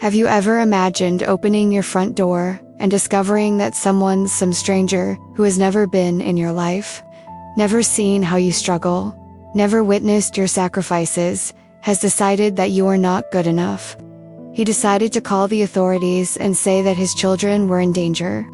Have you ever imagined opening your front door and discovering that someone's some stranger who has never been in your life, never seen how you struggle, never witnessed your sacrifices, has decided that you are not good enough? He decided to call the authorities and say that his children were in danger.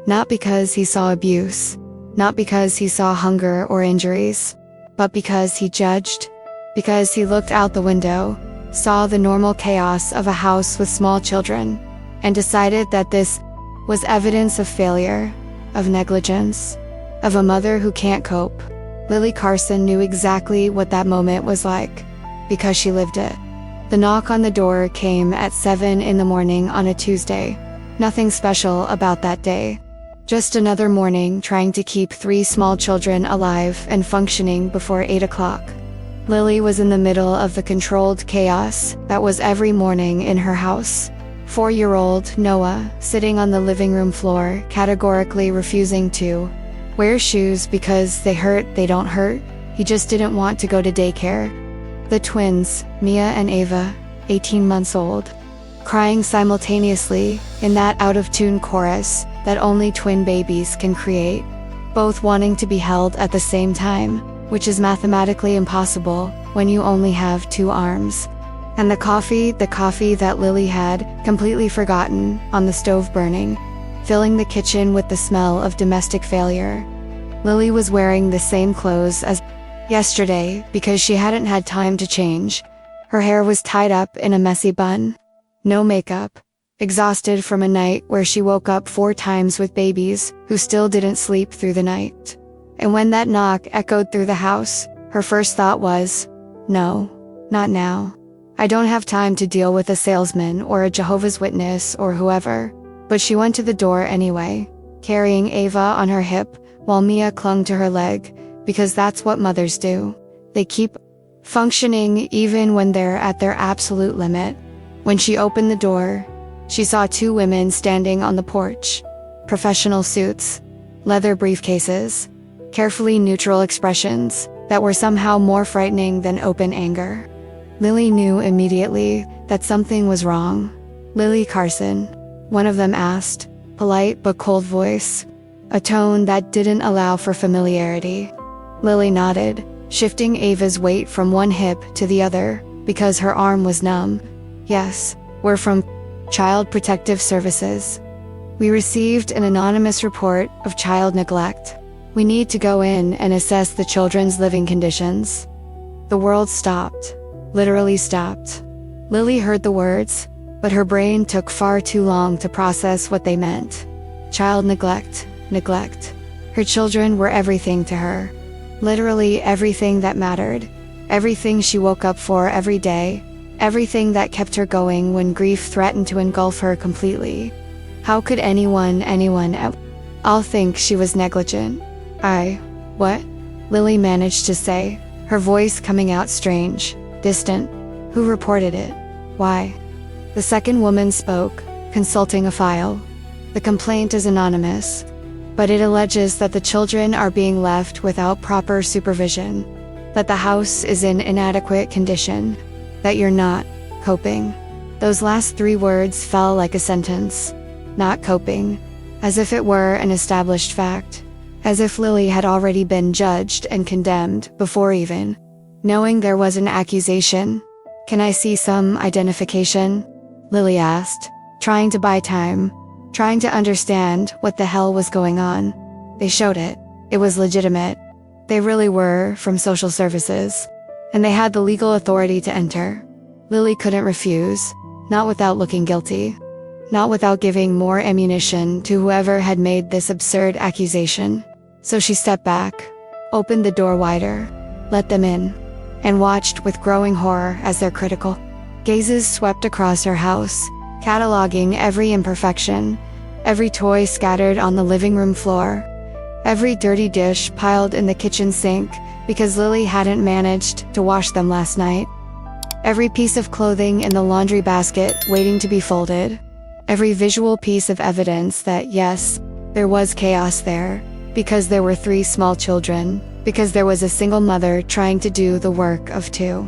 Not because he saw abuse, not because he saw hunger or injuries, but because he judged, because he looked out the window, saw the normal chaos of a house with small children, and decided that this was evidence of failure, of negligence, of a mother who can't cope. Lily Carson knew exactly what that moment was like, because she lived it. The knock on the door came at 7 in the morning on a Tuesday. Nothing special about that day. Just another morning trying to keep 3 small children alive and functioning before 8 o'clock. Lily was in the middle of the controlled chaos that was every morning in her house. 4-year-old Noah, sitting on the living room floor, categorically refusing to wear shoes because they don't hurt. He just didn't want to go to daycare. The twins, Mia and Ava, 18 months old, crying simultaneously in that out-of-tune chorus that only twin babies can create, both wanting to be held at the same time, which is mathematically impossible when you only have 2 arms. And the coffee that Lily had completely forgotten on the stove burning, filling the kitchen with the smell of domestic failure. Lily was wearing the same clothes as yesterday because she hadn't had time to change. Her hair was tied up in a messy bun. No makeup. Exhausted from a night where she woke up 4 times with babies who still didn't sleep through the night. And when that knock echoed through the house, her first thought was, no, not now. I don't have time to deal with a salesman or a Jehovah's Witness or whoever. But she went to the door anyway, carrying Ava on her hip while Mia clung to her leg, because that's what mothers do. They keep functioning even when they're at their absolute limit. When she opened the door, she saw 2 women standing on the porch. Professional suits, leather briefcases, carefully neutral expressions that were somehow more frightening than open anger. Lily knew immediately that something was wrong. Lily Carson, one of them asked, polite but cold voice, a tone that didn't allow for familiarity. Lily nodded, shifting Ava's weight from one hip to the other because her arm was numb. Yes, we're from Child Protective Services. We received an anonymous report of child neglect. We need to go in and assess the children's living conditions. The world stopped. Literally stopped. Lily heard the words, but her brain took far too long to process what they meant. Child neglect. Her children were everything to her. Literally everything that mattered. Everything she woke up for every day. Everything that kept her going when grief threatened to engulf her completely. How could anyone all think she was negligent? What? Lily managed to say, her voice coming out strange, distant. Who reported it? Why? The second woman spoke, consulting a file. The complaint is anonymous, but it alleges that the children are being left without proper supervision, that the house is in inadequate condition, that you're not coping. Those last 3 words fell like a sentence. Not coping. As if it were an established fact. As if Lily had already been judged and condemned before even knowing there was an accusation. Can I see some identification? Lily asked, trying to buy time, trying to understand what the hell was going on. They showed it. It was legitimate. They really were from social services, and they had the legal authority to enter. Lily couldn't refuse, not without looking guilty, not without giving more ammunition to whoever had made this absurd accusation. So she stepped back, opened the door wider, let them in, and watched with growing horror as their critical gazes swept across her house, cataloging every imperfection, every toy scattered on the living room floor, every dirty dish piled in the kitchen sink because Lily hadn't managed to wash them last night, every piece of clothing in the laundry basket waiting to be folded, every visual piece of evidence that yes, there was chaos there, because there were 3 small children, because there was a single mother trying to do the work of 2.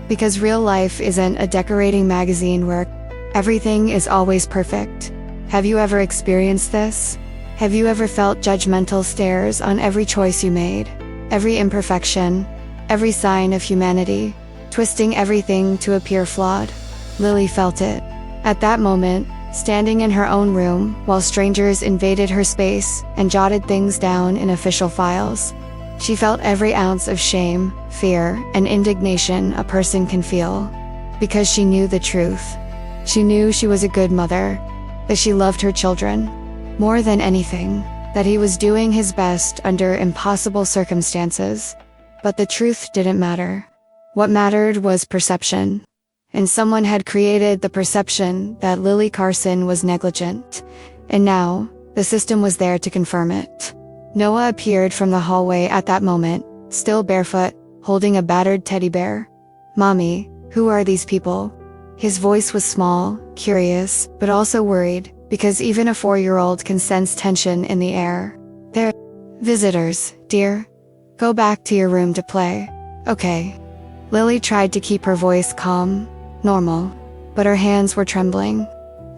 Because real life isn't a decorating magazine where Everything is always perfect. Have you ever experienced this? Have you ever felt judgmental stares on every choice you made? Every imperfection? Every sign of humanity? Twisting everything to appear flawed? Lily felt it. At that moment, standing in her own room while strangers invaded her space and jotted things down in official files. She felt every ounce of shame, fear, and indignation a person can feel. Because she knew the truth. She knew she was a good mother, that she loved her children more than anything, that he was doing his best under impossible circumstances. But the truth didn't matter. What mattered was perception. And someone had created the perception that Lily Carson was negligent. And now, the system was there to confirm it. Noah appeared from the hallway at that moment, still barefoot, holding a battered teddy bear. "Mommy, who are these people?" His voice was small, curious, but also worried, because even a 4-year-old can sense tension in the air. "They're visitors, dear. Go back to your room to play." "Okay." Lily tried to keep her voice calm, normal, but her hands were trembling.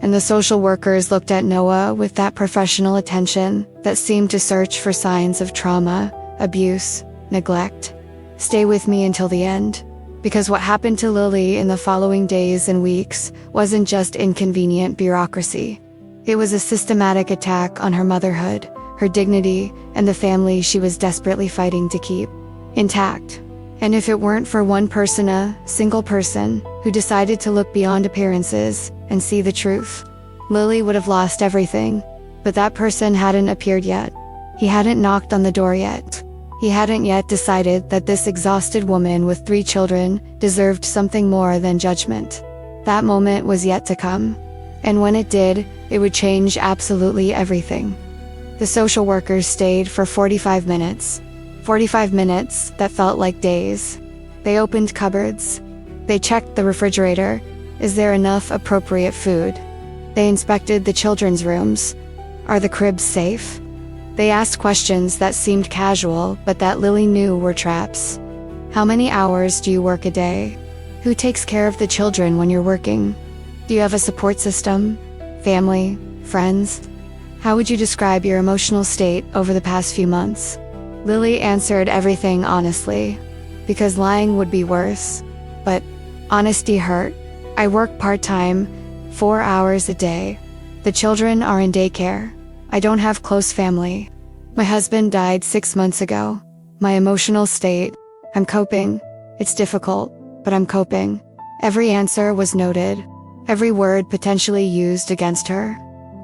And the social workers looked at Noah with that professional attention that seemed to search for signs of trauma, abuse, neglect. "Stay with me until the end." Because what happened to Lily in the following days and weeks wasn't just inconvenient bureaucracy. It was a systematic attack on her motherhood, her dignity, and the family she was desperately fighting to keep intact. And if it weren't for one person, a single person, who decided to look beyond appearances and see the truth, Lily would have lost everything. But that person hadn't appeared yet. He hadn't knocked on the door yet. He hadn't yet decided that this exhausted woman with 3 children deserved something more than judgment. That moment was yet to come. And when it did, it would change absolutely everything. The social workers stayed for 45 minutes. 45 minutes that felt like days. They opened cupboards. They checked the refrigerator. Is there enough appropriate food? They inspected the children's rooms. Are the cribs safe? They asked questions that seemed casual, but that Lily knew were traps. How many hours do you work a day? Who takes care of the children when you're working? Do you have a support system? Family? Friends? How would you describe your emotional state over the past few months? Lily answered everything honestly, because lying would be worse. But honesty hurt. "I work part-time, 4 hours a day. The children are in daycare. I don't have close family. My husband died 6 months ago. My emotional state. I'm coping. It's difficult, but I'm coping." Every answer was noted. Every word potentially used against her.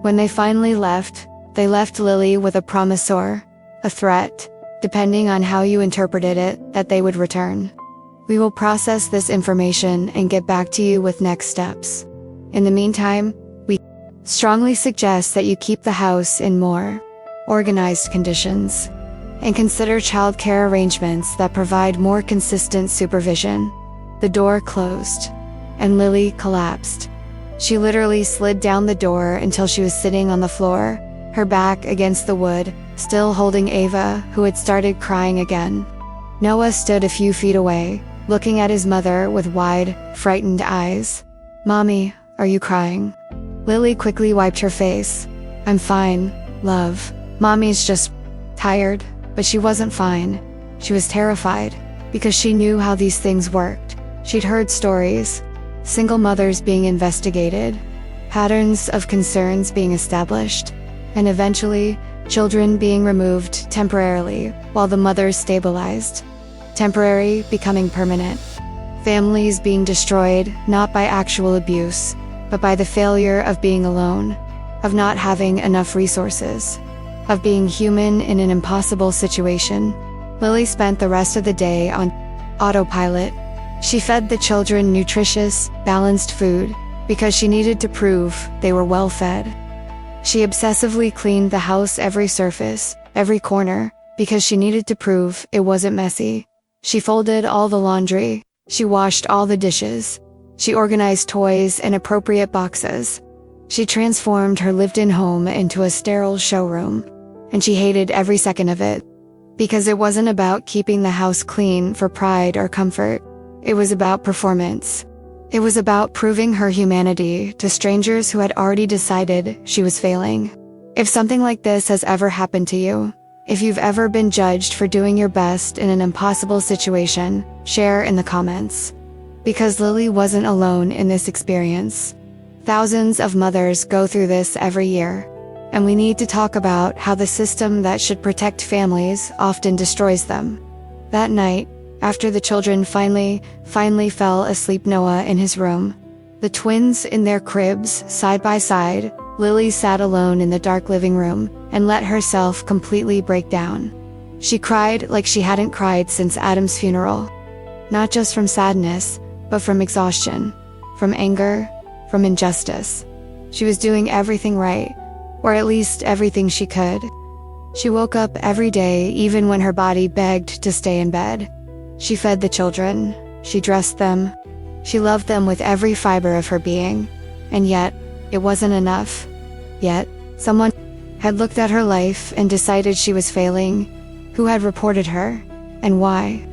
When they finally left, they left Lily with a promise or a threat, depending on how you interpreted it, that they would return. "We will process this information and get back to you with next steps. In the meantime, we strongly suggest that you keep the house in more organized conditions and consider childcare arrangements that provide more consistent supervision." The door closed, and Lily collapsed. She literally slid down the door until she was sitting on the floor, her back against the wood, still holding Ava, who had started crying again. Noah stood a few feet away, looking at his mother with wide, frightened eyes. "Mommy, are you crying?" Lily quickly wiped her face. "I'm fine, love. Mommy's just tired." But she wasn't fine. She was terrified, because she knew how these things worked. She'd heard stories. Single mothers being investigated, patterns of concerns being established, and eventually, children being removed temporarily while the mothers stabilized. Temporary becoming permanent. Families being destroyed not by actual abuse, but by the failure of being alone, of not having enough resources, of being human in an impossible situation. Lily spent the rest of the day on autopilot. She fed the children nutritious, balanced food, because she needed to prove they were well fed. She obsessively cleaned the house, every surface, every corner, because she needed to prove it wasn't messy. She folded all the laundry. She washed all the dishes. She organized toys in appropriate boxes. She transformed her lived-in home into a sterile showroom. And she hated every second of it. Because it wasn't about keeping the house clean for pride or comfort. It was about performance. It was about proving her humanity to strangers who had already decided she was failing. If something like this has ever happened to you, if you've ever been judged for doing your best in an impossible situation, share in the comments. Because Lily wasn't alone in this experience. Thousands of mothers go through this every year, and we need to talk about how the system that should protect families often destroys them. That night, after the children finally fell asleep Noah in his room, the twins in their cribs side by side, Lily sat alone in the dark living room and let herself completely break down. She cried like she hadn't cried since Adam's funeral. Not just from sadness, but from exhaustion, from anger, from injustice. She was doing everything right, or at least everything she could. She woke up every day even when her body begged to stay in bed. She fed the children, she dressed them, she loved them with every fiber of her being. And yet, it wasn't enough. Yet, someone had looked at her life and decided she was failing. Who had reported her, and why?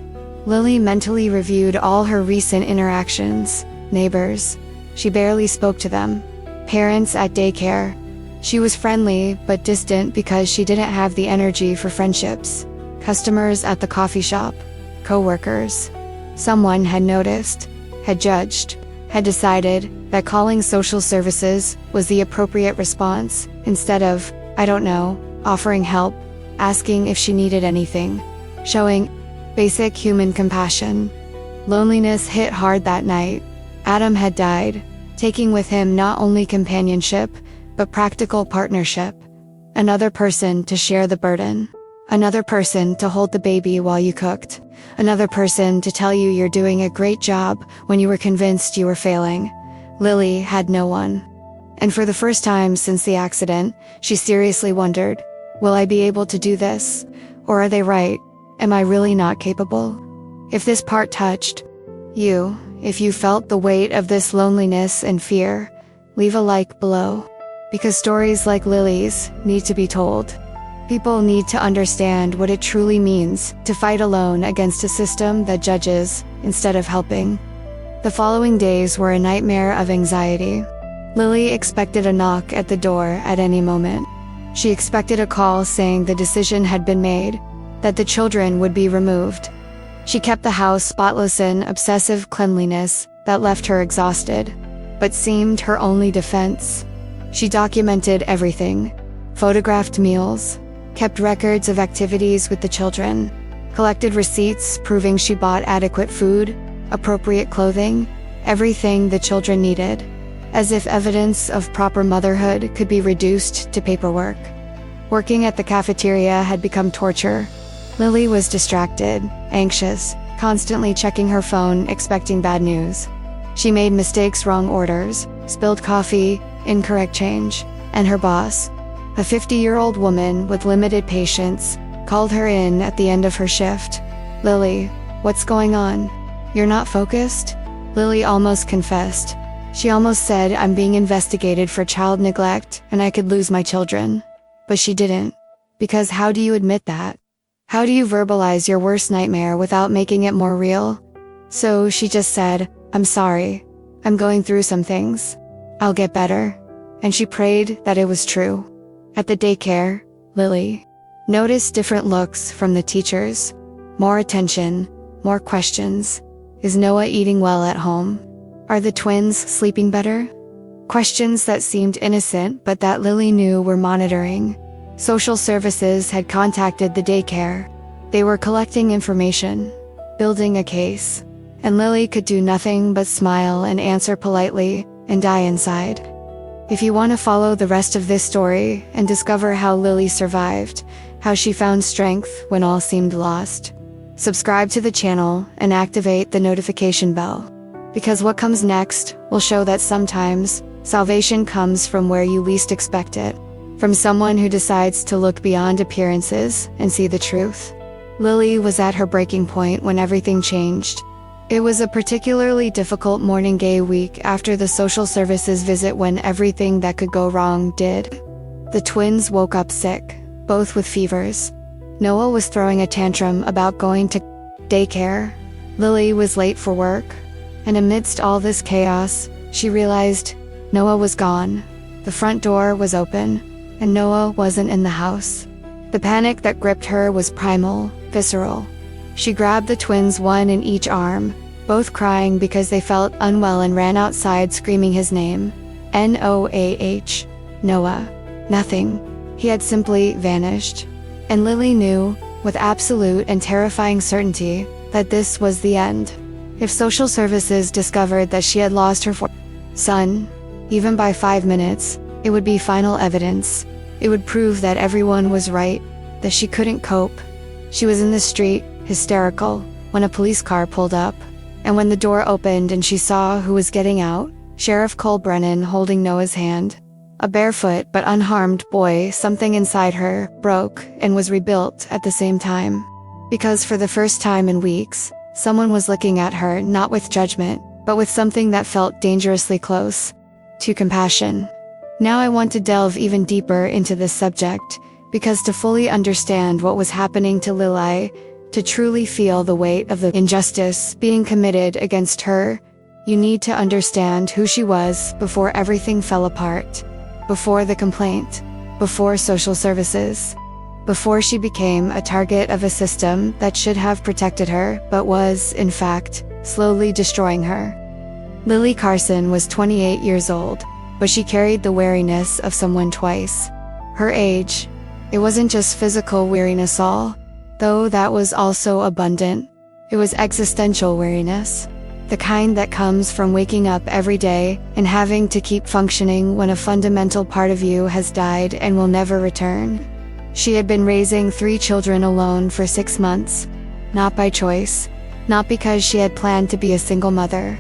Lily mentally reviewed all her recent interactions. Neighbors. She barely spoke to them. Parents at daycare. She was friendly but distant because she didn't have the energy for friendships. Customers at the coffee shop. Co-workers. Someone had noticed, had judged, had decided that calling social services was the appropriate response, instead of, I don't know, offering help, asking if she needed anything, showing basic human compassion. Loneliness hit hard that night. Adam had died, taking with him not only companionship, but practical partnership. Another person to share the burden. Another person to hold the baby while you cooked. Another person to tell you you're doing a great job when you were convinced you were failing. Lily had no one. And for the first time since the accident, she seriously wondered, will I be able to do this? Or are they right? Am I really not capable? If this part touched you, if you felt the weight of this loneliness and fear, leave a like below. Because stories like Lily's need to be told. People need to understand what it truly means to fight alone against a system that judges instead of helping. The following days were a nightmare of anxiety. Lily expected a knock at the door at any moment. She expected a call saying the decision had been made, that the children would be removed. She kept the house spotless in obsessive cleanliness that left her exhausted, but seemed her only defense. She documented everything, photographed meals, kept records of activities with the children, collected receipts proving she bought adequate food, appropriate clothing, everything the children needed, as if evidence of proper motherhood could be reduced to paperwork. Working at the cafeteria had become torture. Lily was distracted, anxious, constantly checking her phone, expecting bad news. She made mistakes, wrong orders, spilled coffee, incorrect change, and her boss, a 50-year-old woman with limited patience, called her in at the end of her shift. Lily, what's going on? You're not focused? Lily almost confessed. She almost said, I'm being investigated for child neglect and I could lose my children. But she didn't. Because how do you admit that? How do you verbalize your worst nightmare without making it more real? So she just said, I'm sorry. I'm going through some things. I'll get better. And she prayed that it was true. At the daycare, Lily noticed different looks from the teachers. More attention, more questions. Is Noah eating well at home? Are the twins sleeping better? Questions that seemed innocent but that Lily knew were monitoring. Social services had contacted the daycare. They were collecting information, building a case. And Lily could do nothing but smile and answer politely and die inside. If you want to follow the rest of this story and discover how Lily survived, how she found strength when all seemed lost, subscribe to the channel and activate the notification bell. Because what comes next will show that sometimes salvation comes from where you least expect it, from someone who decides to look beyond appearances and see the truth. Lily was at her breaking point when everything changed. It was a particularly difficult morning gay week after the social services visit when everything that could go wrong did. The twins woke up sick, both with fevers. Noah was throwing a tantrum about going to daycare. Lily was late for work. And amidst all this chaos, she realized Noah was gone. The front door was open, and Noah wasn't in the house. The panic that gripped her was primal, visceral. She grabbed the twins, one in each arm, both crying because they felt unwell, and ran outside screaming his name. Noah. Noah. Nothing. He had simply vanished. And Lily knew, with absolute and terrifying certainty, that this was the end. If social services discovered that she had lost her son, even by 5 minutes, it would be final evidence. It would prove that everyone was right, that she couldn't cope. She was in the street, hysterical, when a police car pulled up. And when the door opened and she saw who was getting out, Sheriff Cole Brennan holding Noah's hand. A barefoot but unharmed boy, something inside her broke and was rebuilt at the same time. Because for the first time in weeks, someone was looking at her not with judgment, but with something that felt dangerously close to compassion. Now I want to delve even deeper into this subject, because to fully understand what was happening to Lily, to truly feel the weight of the injustice being committed against her, you need to understand who she was before everything fell apart, before the complaint, before social services, before she became a target of a system that should have protected her but was, in fact, slowly destroying her. Lily Carson was 28 years old, but she carried the weariness of someone twice her age. It wasn't just physical weariness though that was also abundant. It was existential weariness. The kind that comes from waking up every day and having to keep functioning when a fundamental part of you has died and will never return. She had been raising 3 children alone for 6 months, not by choice, not because she had planned to be a single mother,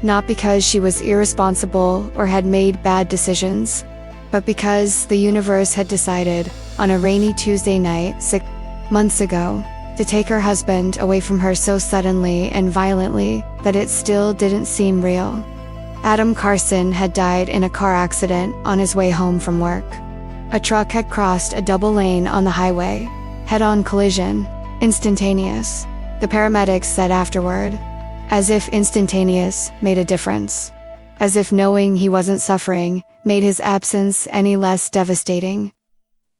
not because she was irresponsible or had made bad decisions, but because the universe had decided, on a rainy Tuesday night 6 months ago, to take her husband away from her so suddenly and violently that it still didn't seem real. Adam Carson had died in a car accident on his way home from work. A truck had crossed a double lane on the highway. Head-on collision. Instantaneous. The paramedics said afterward. As if instantaneous made a difference. As if knowing he wasn't suffering made his absence any less devastating.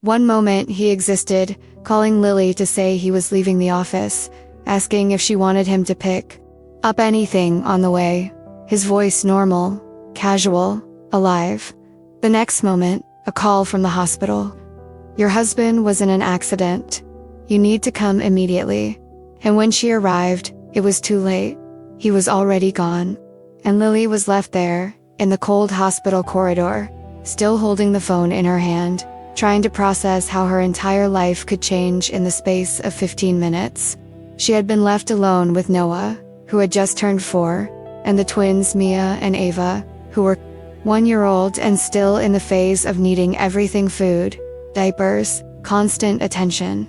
One moment he existed, calling Lily to say he was leaving the office, asking if she wanted him to pick up anything on the way. His voice normal, casual, alive. The next moment, a call from the hospital. Your husband was in an accident. You need to come immediately. And when she arrived, it was too late. He was already gone. And Lily was left there, in the cold hospital corridor, still holding the phone in her hand, trying to process how her entire life could change in the space of 15 minutes. She had been left alone with Noah, who had just turned 4, and the twins Mia and Ava, who were 1-year-old and still in the phase of needing everything: food, diapers, constant attention.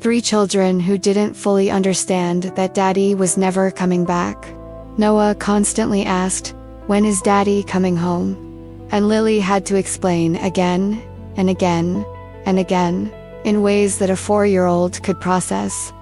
3 children who didn't fully understand that Daddy was never coming back. Noah constantly asked, "When is Daddy coming home?" And Lily had to explain again and again and again, in ways that a 4-year-old could process.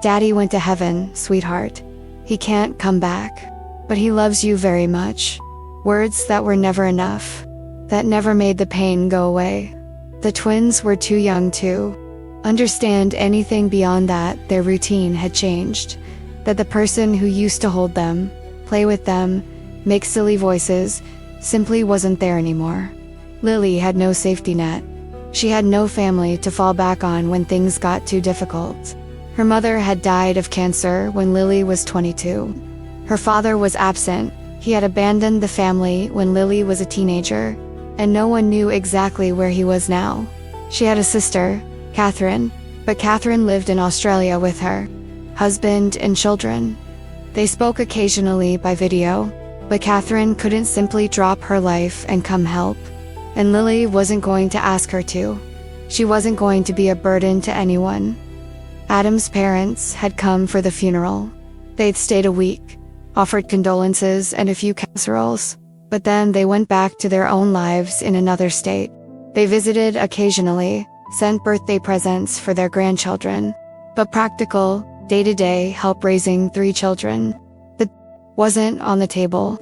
"Daddy went to heaven, sweetheart. He can't come back. But he loves you very much." Words that were never enough, that never made the pain go away. The twins were too young to understand anything beyond that. Their routine had changed, that the person who used to hold them, play with them, make silly voices, simply wasn't there anymore. Lily had no safety net. She had no family to fall back on when things got too difficult. Her mother had died of cancer when Lily was 22. Her father was absent. He had abandoned the family when Lily was a teenager, and no one knew exactly where he was now. She had a sister, Catherine, but Catherine lived in Australia with her husband and children. They spoke occasionally by video, but Catherine couldn't simply drop her life and come help. And Lily wasn't going to ask her to. She wasn't going to be a burden to anyone. Adam's parents had come for the funeral. They'd stayed a week, offered condolences and a few casseroles, but then they went back to their own lives in another state. They visited occasionally, sent birthday presents for their grandchildren, but practical, day-to-day help raising 3 children. wasn't on the table.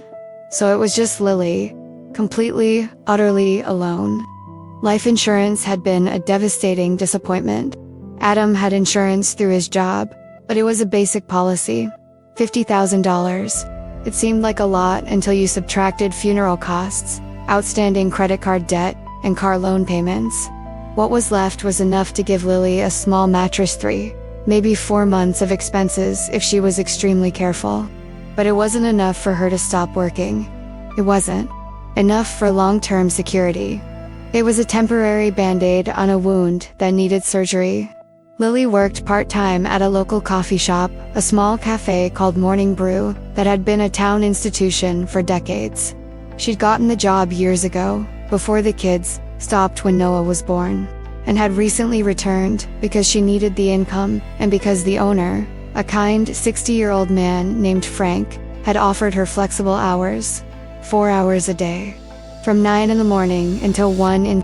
So it was just Lily, completely, utterly alone. Life insurance had been a devastating disappointment. Adam had insurance through his job, but it was a basic policy. $50,000. It seemed like a lot until you subtracted funeral costs, outstanding credit card debt, and car loan payments. What was left was enough to give Lily a small mattress, 3, maybe 4 months of expenses if she was extremely careful. But it wasn't enough for her to stop working. It wasn't enough for long-term security. It was a temporary band-aid on a wound that needed surgery. Lily worked part-time at a local coffee shop, a small cafe called Morning Brew that had been a town institution for decades. She'd gotten the job years ago, before the kids stopped when Noah was born, and had recently returned because she needed the income and because the owner, a kind 60-year-old man named Frank, had offered her flexible hours, 4 hours a day, from 9 in the morning until 1 in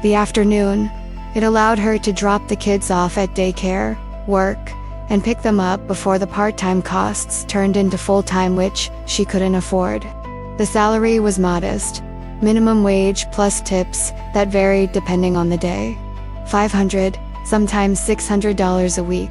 the afternoon. It allowed her to drop the kids off at daycare, work, and pick them up before the part-time costs turned into full-time, which she couldn't afford. The salary was modest, minimum wage plus tips that varied depending on the day. $500, sometimes $600 a week.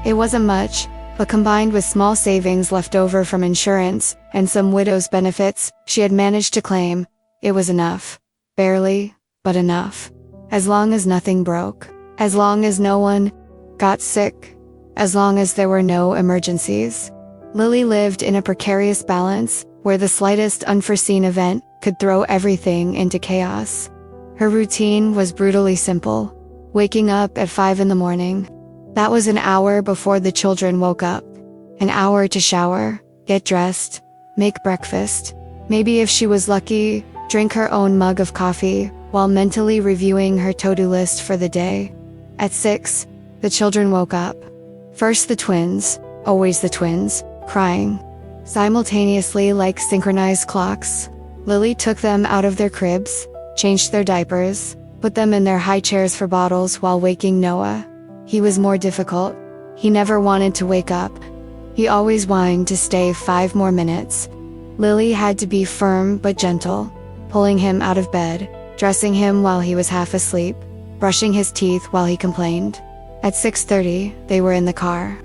It wasn't much, but combined with small savings left over from insurance and some widow's benefits she had managed to claim, it was enough. Barely, but enough. As long as nothing broke. As long as no one got sick. As long as there were no emergencies. Lily lived in a precarious balance where the slightest unforeseen event could throw everything into chaos. Her routine was brutally simple. Waking up at 5 in the morning. That was an hour before the children woke up. An hour to shower, get dressed, make breakfast. Maybe if she was lucky, drink her own mug of coffee while mentally reviewing her to-do list for the day. At 6, the children woke up. First the twins, always the twins, crying. Simultaneously like synchronized clocks. Lily took them out of their cribs, changed their diapers, put them in their high chairs for bottles while waking Noah. He was more difficult. He never wanted to wake up. He always whined to stay 5 more minutes. Lily had to be firm but gentle, pulling him out of bed, dressing him while he was half asleep, brushing his teeth while he complained. At 6:30, they were in the car.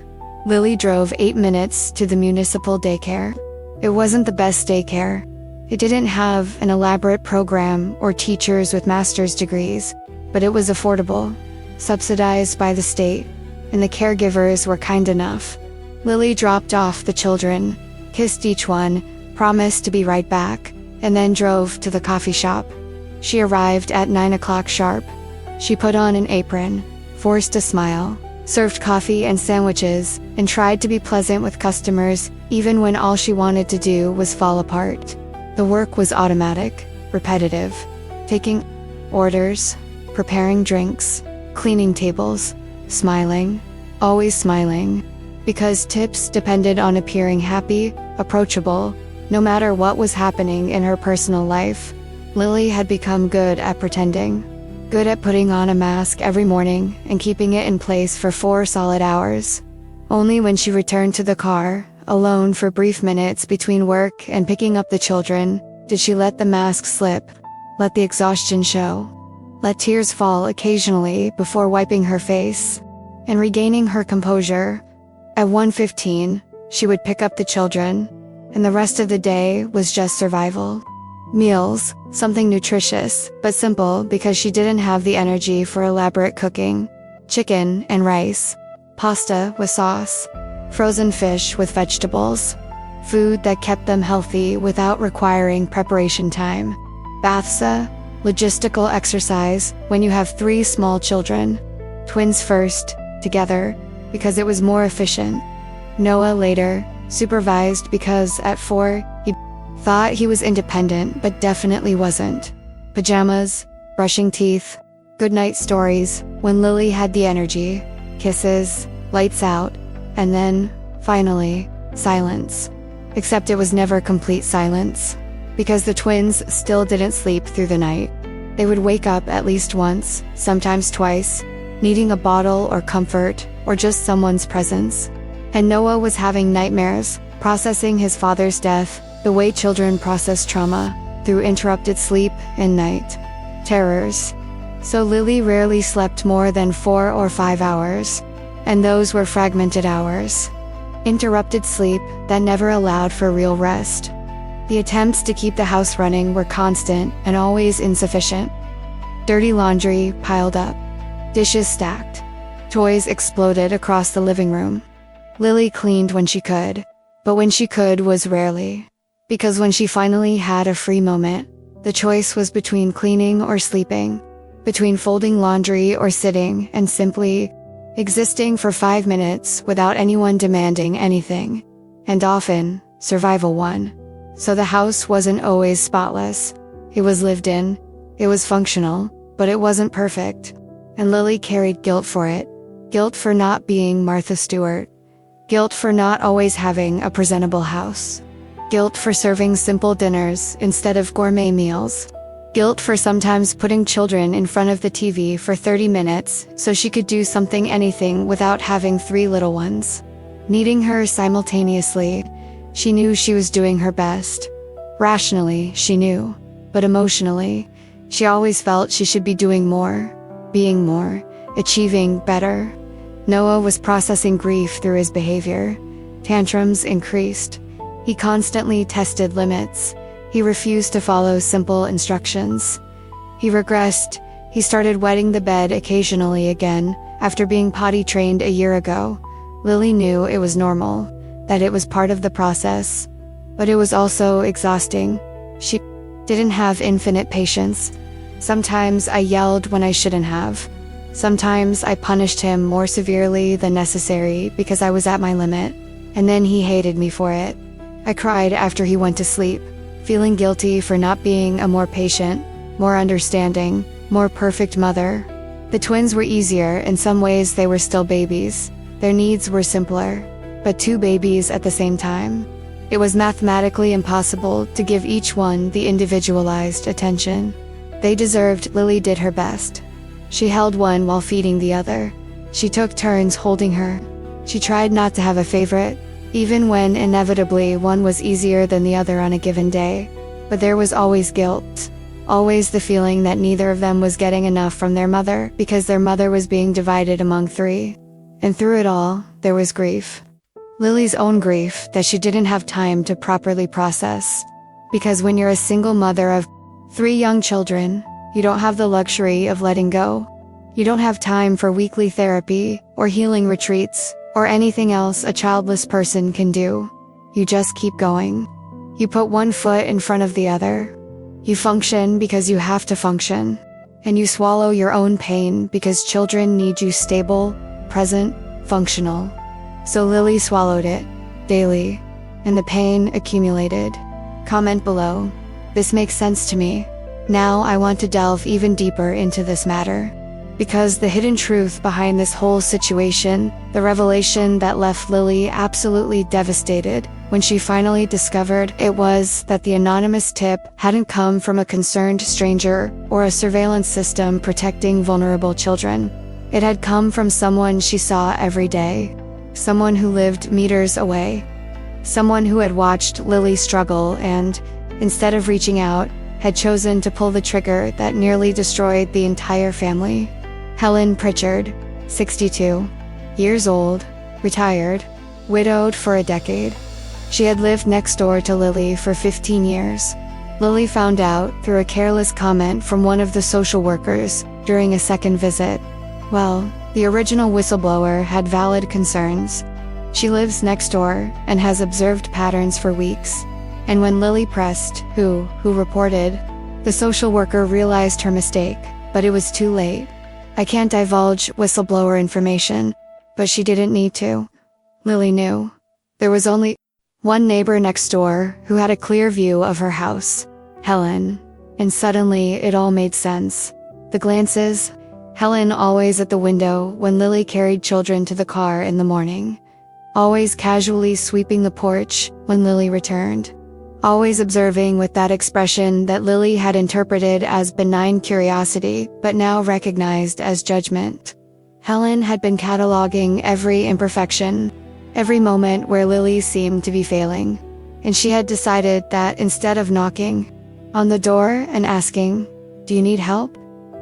Lily drove 8 minutes to the municipal daycare. It wasn't the best daycare. It didn't have an elaborate program or teachers with master's degrees, but it was affordable, subsidized by the state, and the caregivers were kind enough. Lily dropped off the children, kissed each one, promised to be right back, and then drove to the coffee shop. She arrived at 9 o'clock sharp. She put on an apron, forced a smile, served coffee and sandwiches, and tried to be pleasant with customers even when all she wanted to do was fall apart. The work was automatic, repetitive. Taking orders, preparing drinks, cleaning tables, smiling, always smiling. Because tips depended on appearing happy, approachable, no matter what was happening in her personal life. Lily had become good at pretending. Good at putting on a mask every morning and keeping it in place for 4 solid hours. Only when she returned to the car, alone for brief minutes between work and picking up the children, did she let the mask slip, let the exhaustion show, let tears fall occasionally before wiping her face, and regaining her composure. At 1:15, she would pick up the children, and the rest of the day was just survival. Meals, something nutritious, but simple because she didn't have the energy for elaborate cooking. Chicken and rice, pasta with sauce, frozen fish with vegetables. Food that kept them healthy without requiring preparation time. Baths, logistical exercise when you have 3 small children. Twins first, together, because it was more efficient. Noah later, supervised because at 4, he thought he was independent but definitely wasn't. Pajamas, brushing teeth, goodnight stories when Lily had the energy, kisses, lights out, and then, finally, silence. Except it was never complete silence, because the twins still didn't sleep through the night. They would wake up at least once, sometimes twice, needing a bottle or comfort or just someone's presence. And Noah was having nightmares, processing his father's death, the way children process trauma, through interrupted sleep and night terrors. So Lily rarely slept more than 4 or 5 hours, and those were fragmented hours. Interrupted sleep that never allowed for real rest. The attempts to keep the house running were constant and always insufficient. Dirty laundry piled up. Dishes stacked. Toys exploded across the living room. Lily cleaned when she could, but when she could was rarely. Because when she finally had a free moment, the choice was between cleaning or sleeping, between folding laundry or sitting and simply existing for 5 minutes without anyone demanding anything. And often, survival won. So the house wasn't always spotless. It was lived in, it was functional, but it wasn't perfect. And Lily carried guilt for it. Guilt for not being Martha Stewart. Guilt for not always having a presentable house. Guilt for serving simple dinners instead of gourmet meals. Guilt for sometimes putting children in front of the TV for 30 minutes so she could do anything without having 3 little ones. Needing her simultaneously, she knew she was doing her best. Rationally, she knew. But emotionally, she always felt she should be doing more, being more, achieving better. Noah was processing grief through his behavior. Tantrums increased. He constantly tested limits. He refused to follow simple instructions. He regressed. He started wetting the bed occasionally again, after being potty trained a year ago. Lily knew it was normal, that it was part of the process. But it was also exhausting. She didn't have infinite patience. Sometimes I yelled when I shouldn't have. Sometimes I punished him more severely than necessary because I was at my limit, and then he hated me for it. I cried after he went to sleep, feeling guilty for not being a more patient, more understanding, more perfect mother. The twins were easier. In some ways they were still babies. Their needs were simpler. But 2 babies at the same time. It was mathematically impossible to give each one the individualized attention they deserved. Lily did her best. She held one while feeding the other. She took turns holding her. She tried not to have a favorite, even when inevitably one was easier than the other on a given day. But there was always guilt. Always the feeling that neither of them was getting enough from their mother because their mother was being divided among 3. And through it all, there was grief. Lily's own grief that she didn't have time to properly process. Because when you're a single mother of 3 young children, you don't have the luxury of letting go. You don't have time for weekly therapy, or healing retreats, or anything else a childless person can do. You just keep going. You put one foot in front of the other. You function because you have to function. And you swallow your own pain because children need you stable, present, functional. So Lily swallowed it, daily, and the pain accumulated. Comment below. This makes sense to me. Now I want to delve even deeper into this matter. Because the hidden truth behind this whole situation, the revelation that left Lily absolutely devastated when she finally discovered it, was that the anonymous tip hadn't come from a concerned stranger or a surveillance system protecting vulnerable children. It had come from someone she saw every day. Someone who lived meters away. Someone who had watched Lily struggle and, instead of reaching out, had chosen to pull the trigger that nearly destroyed the entire family. Helen Pritchard, 62 years old, retired, widowed for a decade. She had lived next door to Lily for 15 years. Lily found out through a careless comment from one of the social workers during a second visit. Well, the original whistleblower had valid concerns. She lives next door and has observed patterns for weeks. And when Lily pressed who reported, the social worker realized her mistake, but it was too late. I can't divulge whistleblower information, but she didn't need to. Lily knew. There was only one neighbor next door who had a clear view of her house, Helen. And suddenly it all made sense. The glances, Helen always at the window when Lily carried children to the car in the morning. Always casually sweeping the porch when Lily returned. Always observing with that expression that Lily had interpreted as benign curiosity, but now recognized as judgment. Helen had been cataloging every imperfection, every moment where Lily seemed to be failing. And she had decided that instead of knocking on the door and asking, "Do you need help?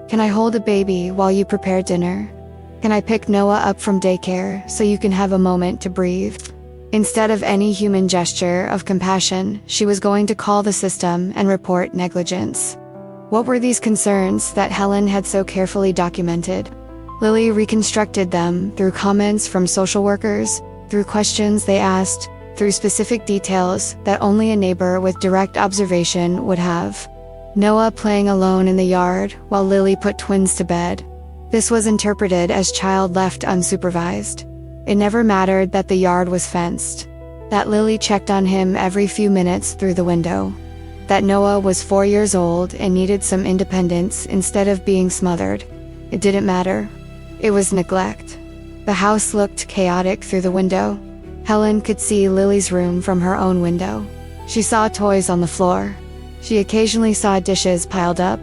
Can I hold a baby while you prepare dinner? Can I pick Noah up from daycare so you can have a moment to breathe?" Instead of any human gesture of compassion, she was going to call the system and report negligence. What were these concerns that Helen had so carefully documented? Lily reconstructed them through comments from social workers, through questions they asked, through specific details that only a neighbor with direct observation would have. Noah playing alone in the yard while Lily put twins to bed. This was interpreted as child left unsupervised. It never mattered that the yard was fenced, that Lily checked on him every few minutes through the window, that Noah was 4 years old and needed some independence instead of being smothered. It didn't matter. It was neglect. The house looked chaotic through the window. Helen could see Lily's room from her own window. She saw toys on the floor. She occasionally saw dishes piled up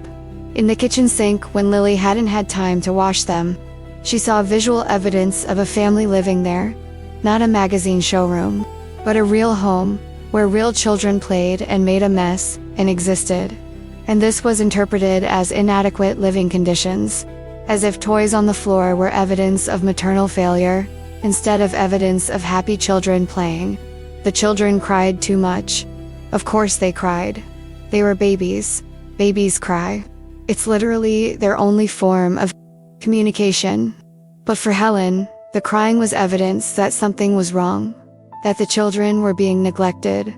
in the kitchen sink when Lily hadn't had time to wash them. She saw visual evidence of a family living there, not a magazine showroom, but a real home, where real children played and made a mess and existed. And this was interpreted as inadequate living conditions, as if toys on the floor were evidence of maternal failure, instead of evidence of happy children playing. The children cried too much. Of course they cried. They were babies. Babies cry. It's literally their only form of communication. But for Helen, the crying was evidence that something was wrong, that the children were being neglected.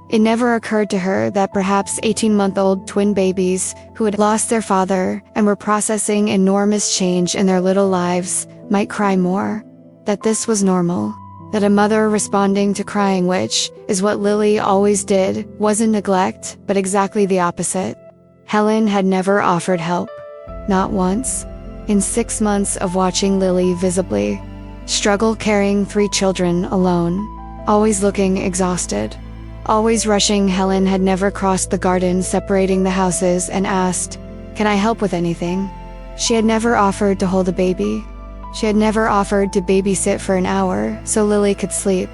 It never occurred to her that perhaps 18-month-old twin babies who had lost their father and were processing enormous change in their little lives might cry more, that this was normal, that a mother responding to crying, which is what Lily always did, wasn't neglect, but exactly the opposite. Helen had never offered help. Not once. In 6 months of watching Lily visibly struggle carrying 3 children alone, always looking exhausted, always rushing, Helen had never crossed the garden separating the houses and asked, "Can I help with anything?" She had never offered to hold a baby. She had never offered to babysit for an hour so Lily could sleep.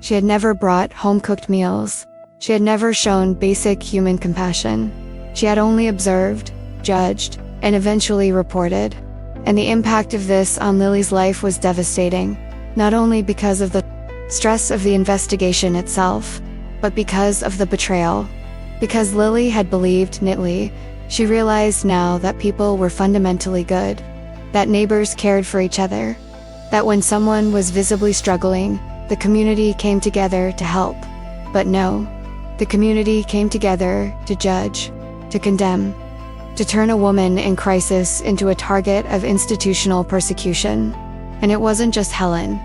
She had never brought home-cooked meals. She had never shown basic human compassion. She had only observed, judged, and eventually reported. And the impact of this on Lily's life was devastating, not only because of the stress of the investigation itself, but because of the betrayal. Because Lily had believed naively, she realized now that people were fundamentally good, that neighbors cared for each other, that when someone was visibly struggling, the community came together to help. But no, the community came together to judge, to condemn, to turn a woman in crisis into a target of institutional persecution. And it wasn't just Helen.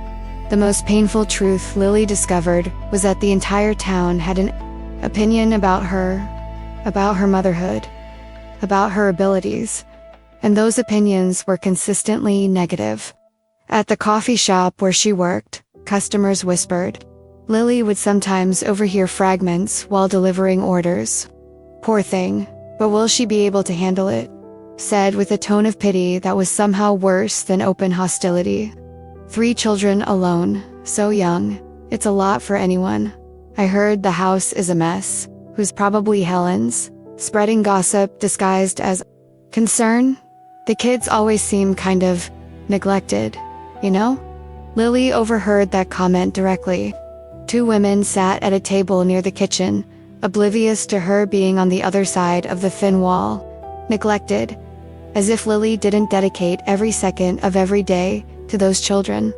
The most painful truth Lily discovered was that the entire town had an opinion about her motherhood, about her abilities, and those opinions were consistently negative. At the coffee shop where she worked, customers whispered. Lily would sometimes overhear fragments while delivering orders. "Poor thing. But will she be able to handle it?" said with a tone of pity that was somehow worse than open hostility. 3 children alone, so young. It's a lot for anyone. I heard the house is a mess. Who's probably Helen's? Spreading gossip disguised as concern? The kids always seem kind of neglected, you know? Lily overheard that comment directly. 2 women sat at a table near the kitchen, oblivious to her being on the other side of the thin wall. Neglected. As if Lily didn't dedicate every second of every day to those children.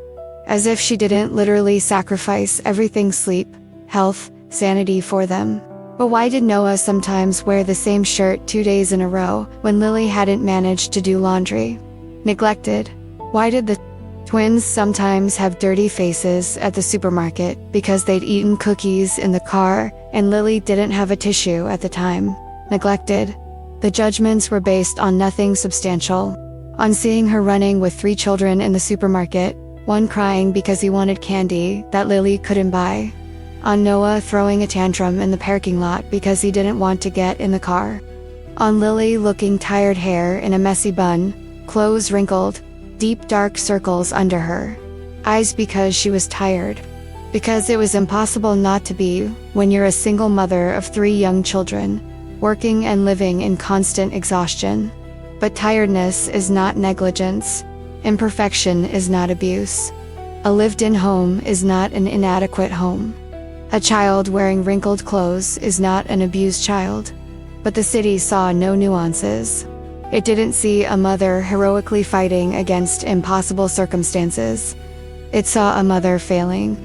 As if she didn't literally sacrifice everything: sleep, health, sanity for them. But why did Noah sometimes wear the same shirt 2 days in a row when Lily hadn't managed to do laundry? Neglected. Why did the twins sometimes have dirty faces at the supermarket because they'd eaten cookies in the car and Lily didn't have a tissue at the time? Neglected. The judgments were based on nothing substantial. On seeing her running with 3 children in the supermarket, one crying because he wanted candy that Lily couldn't buy. On Noah throwing a tantrum in the parking lot because he didn't want to get in the car. On Lily looking tired, hair in a messy bun, clothes wrinkled, deep dark circles under her eyes because she was tired. Because it was impossible not to be when you're a single mother of 3 young children, working and living in constant exhaustion. But tiredness is not negligence. Imperfection is not abuse. A lived-in home is not an inadequate home. A child wearing wrinkled clothes is not an abused child. But the city saw no nuances. It didn't see a mother heroically fighting against impossible circumstances. It saw a mother failing,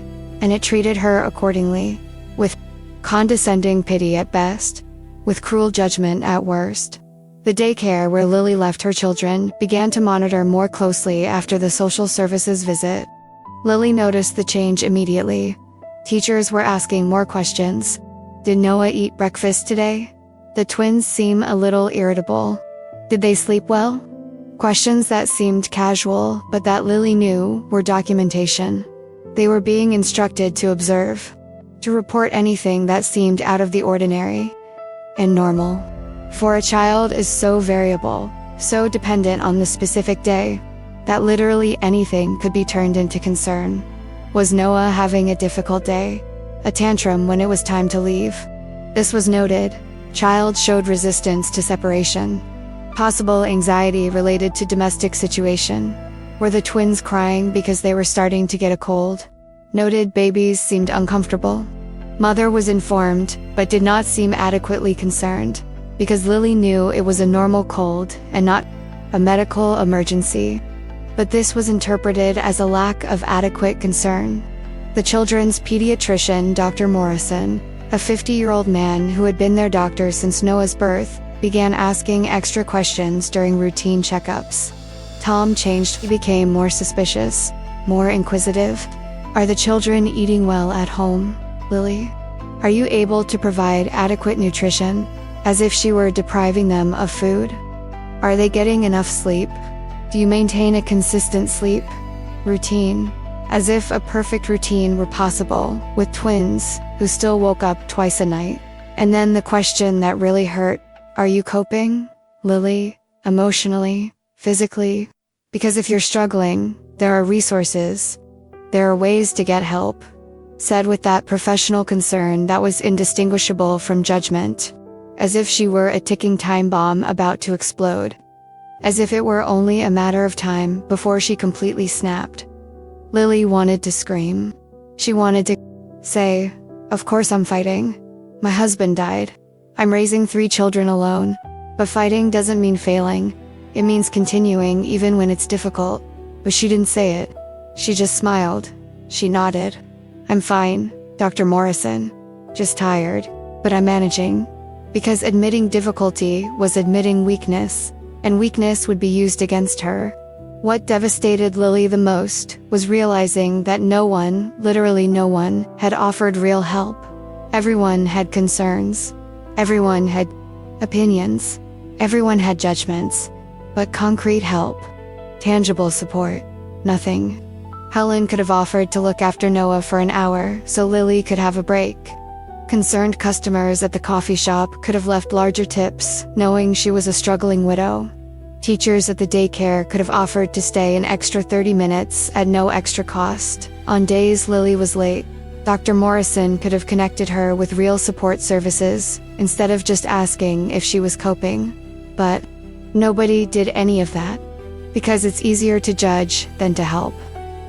and it treated her accordingly, with condescending pity at best, with cruel judgment at worst. The daycare where Lily left her children began to monitor more closely after the social services visit. Lily noticed the change immediately. Teachers were asking more questions. Did Noah eat breakfast today? The twins seem a little irritable. Did they sleep well? Questions that seemed casual, but that Lily knew were documentation. They were being instructed to observe, to report anything that seemed out of the ordinary and normal. For a child is so variable, so dependent on the specific day, that literally anything could be turned into concern. Was Noah having a difficult day? A tantrum when it was time to leave? This was noted. Child showed resistance to separation. Possible anxiety related to domestic situation. Were the twins crying because they were starting to get a cold? Noted babies seemed uncomfortable. Mother was informed, but did not seem adequately concerned, because Lily knew it was a normal cold and not a medical emergency. But this was interpreted as a lack of adequate concern. The children's pediatrician, Dr. Morrison, a 50-year-old man who had been their doctor since Noah's birth, began asking extra questions during routine checkups. Tom changed. He became more suspicious, more inquisitive. Are the children eating well at home, Lily? Are you able to provide adequate nutrition, as if she were depriving them of food? Are they getting enough sleep? Do you maintain a consistent sleep routine? As if a perfect routine were possible with twins who still woke up twice a night. And then the question that really hurt, are you coping, Lily, emotionally, physically? Because if you're struggling, there are resources. There are ways to get help. Said with that professional concern that was indistinguishable from judgment. As if she were a ticking time bomb about to explode. As if it were only a matter of time before she completely snapped. Lily wanted to scream. She wanted to say, of course I'm fighting. My husband died. I'm raising 3 children alone. But fighting doesn't mean failing. It means continuing even when it's difficult. But she didn't say it. She just smiled. She nodded. I'm fine, Dr. Morrison. Just tired. But I'm managing. Because admitting difficulty was admitting weakness, and weakness would be used against her. What devastated Lily the most was realizing that no one, literally no one, had offered real help. Everyone had concerns. Everyone had opinions. Everyone had judgments. But concrete help, tangible support, nothing. Helen could have offered to look after Noah for an hour so Lily could have a break. Concerned customers at the coffee shop could have left larger tips, knowing she was a struggling widow. Teachers at the daycare could have offered to stay an extra 30 minutes at no extra cost. On days Lily was late, Dr. Morrison could have connected her with real support services, instead of just asking if she was coping. But nobody did any of that. Because it's easier to judge than to help.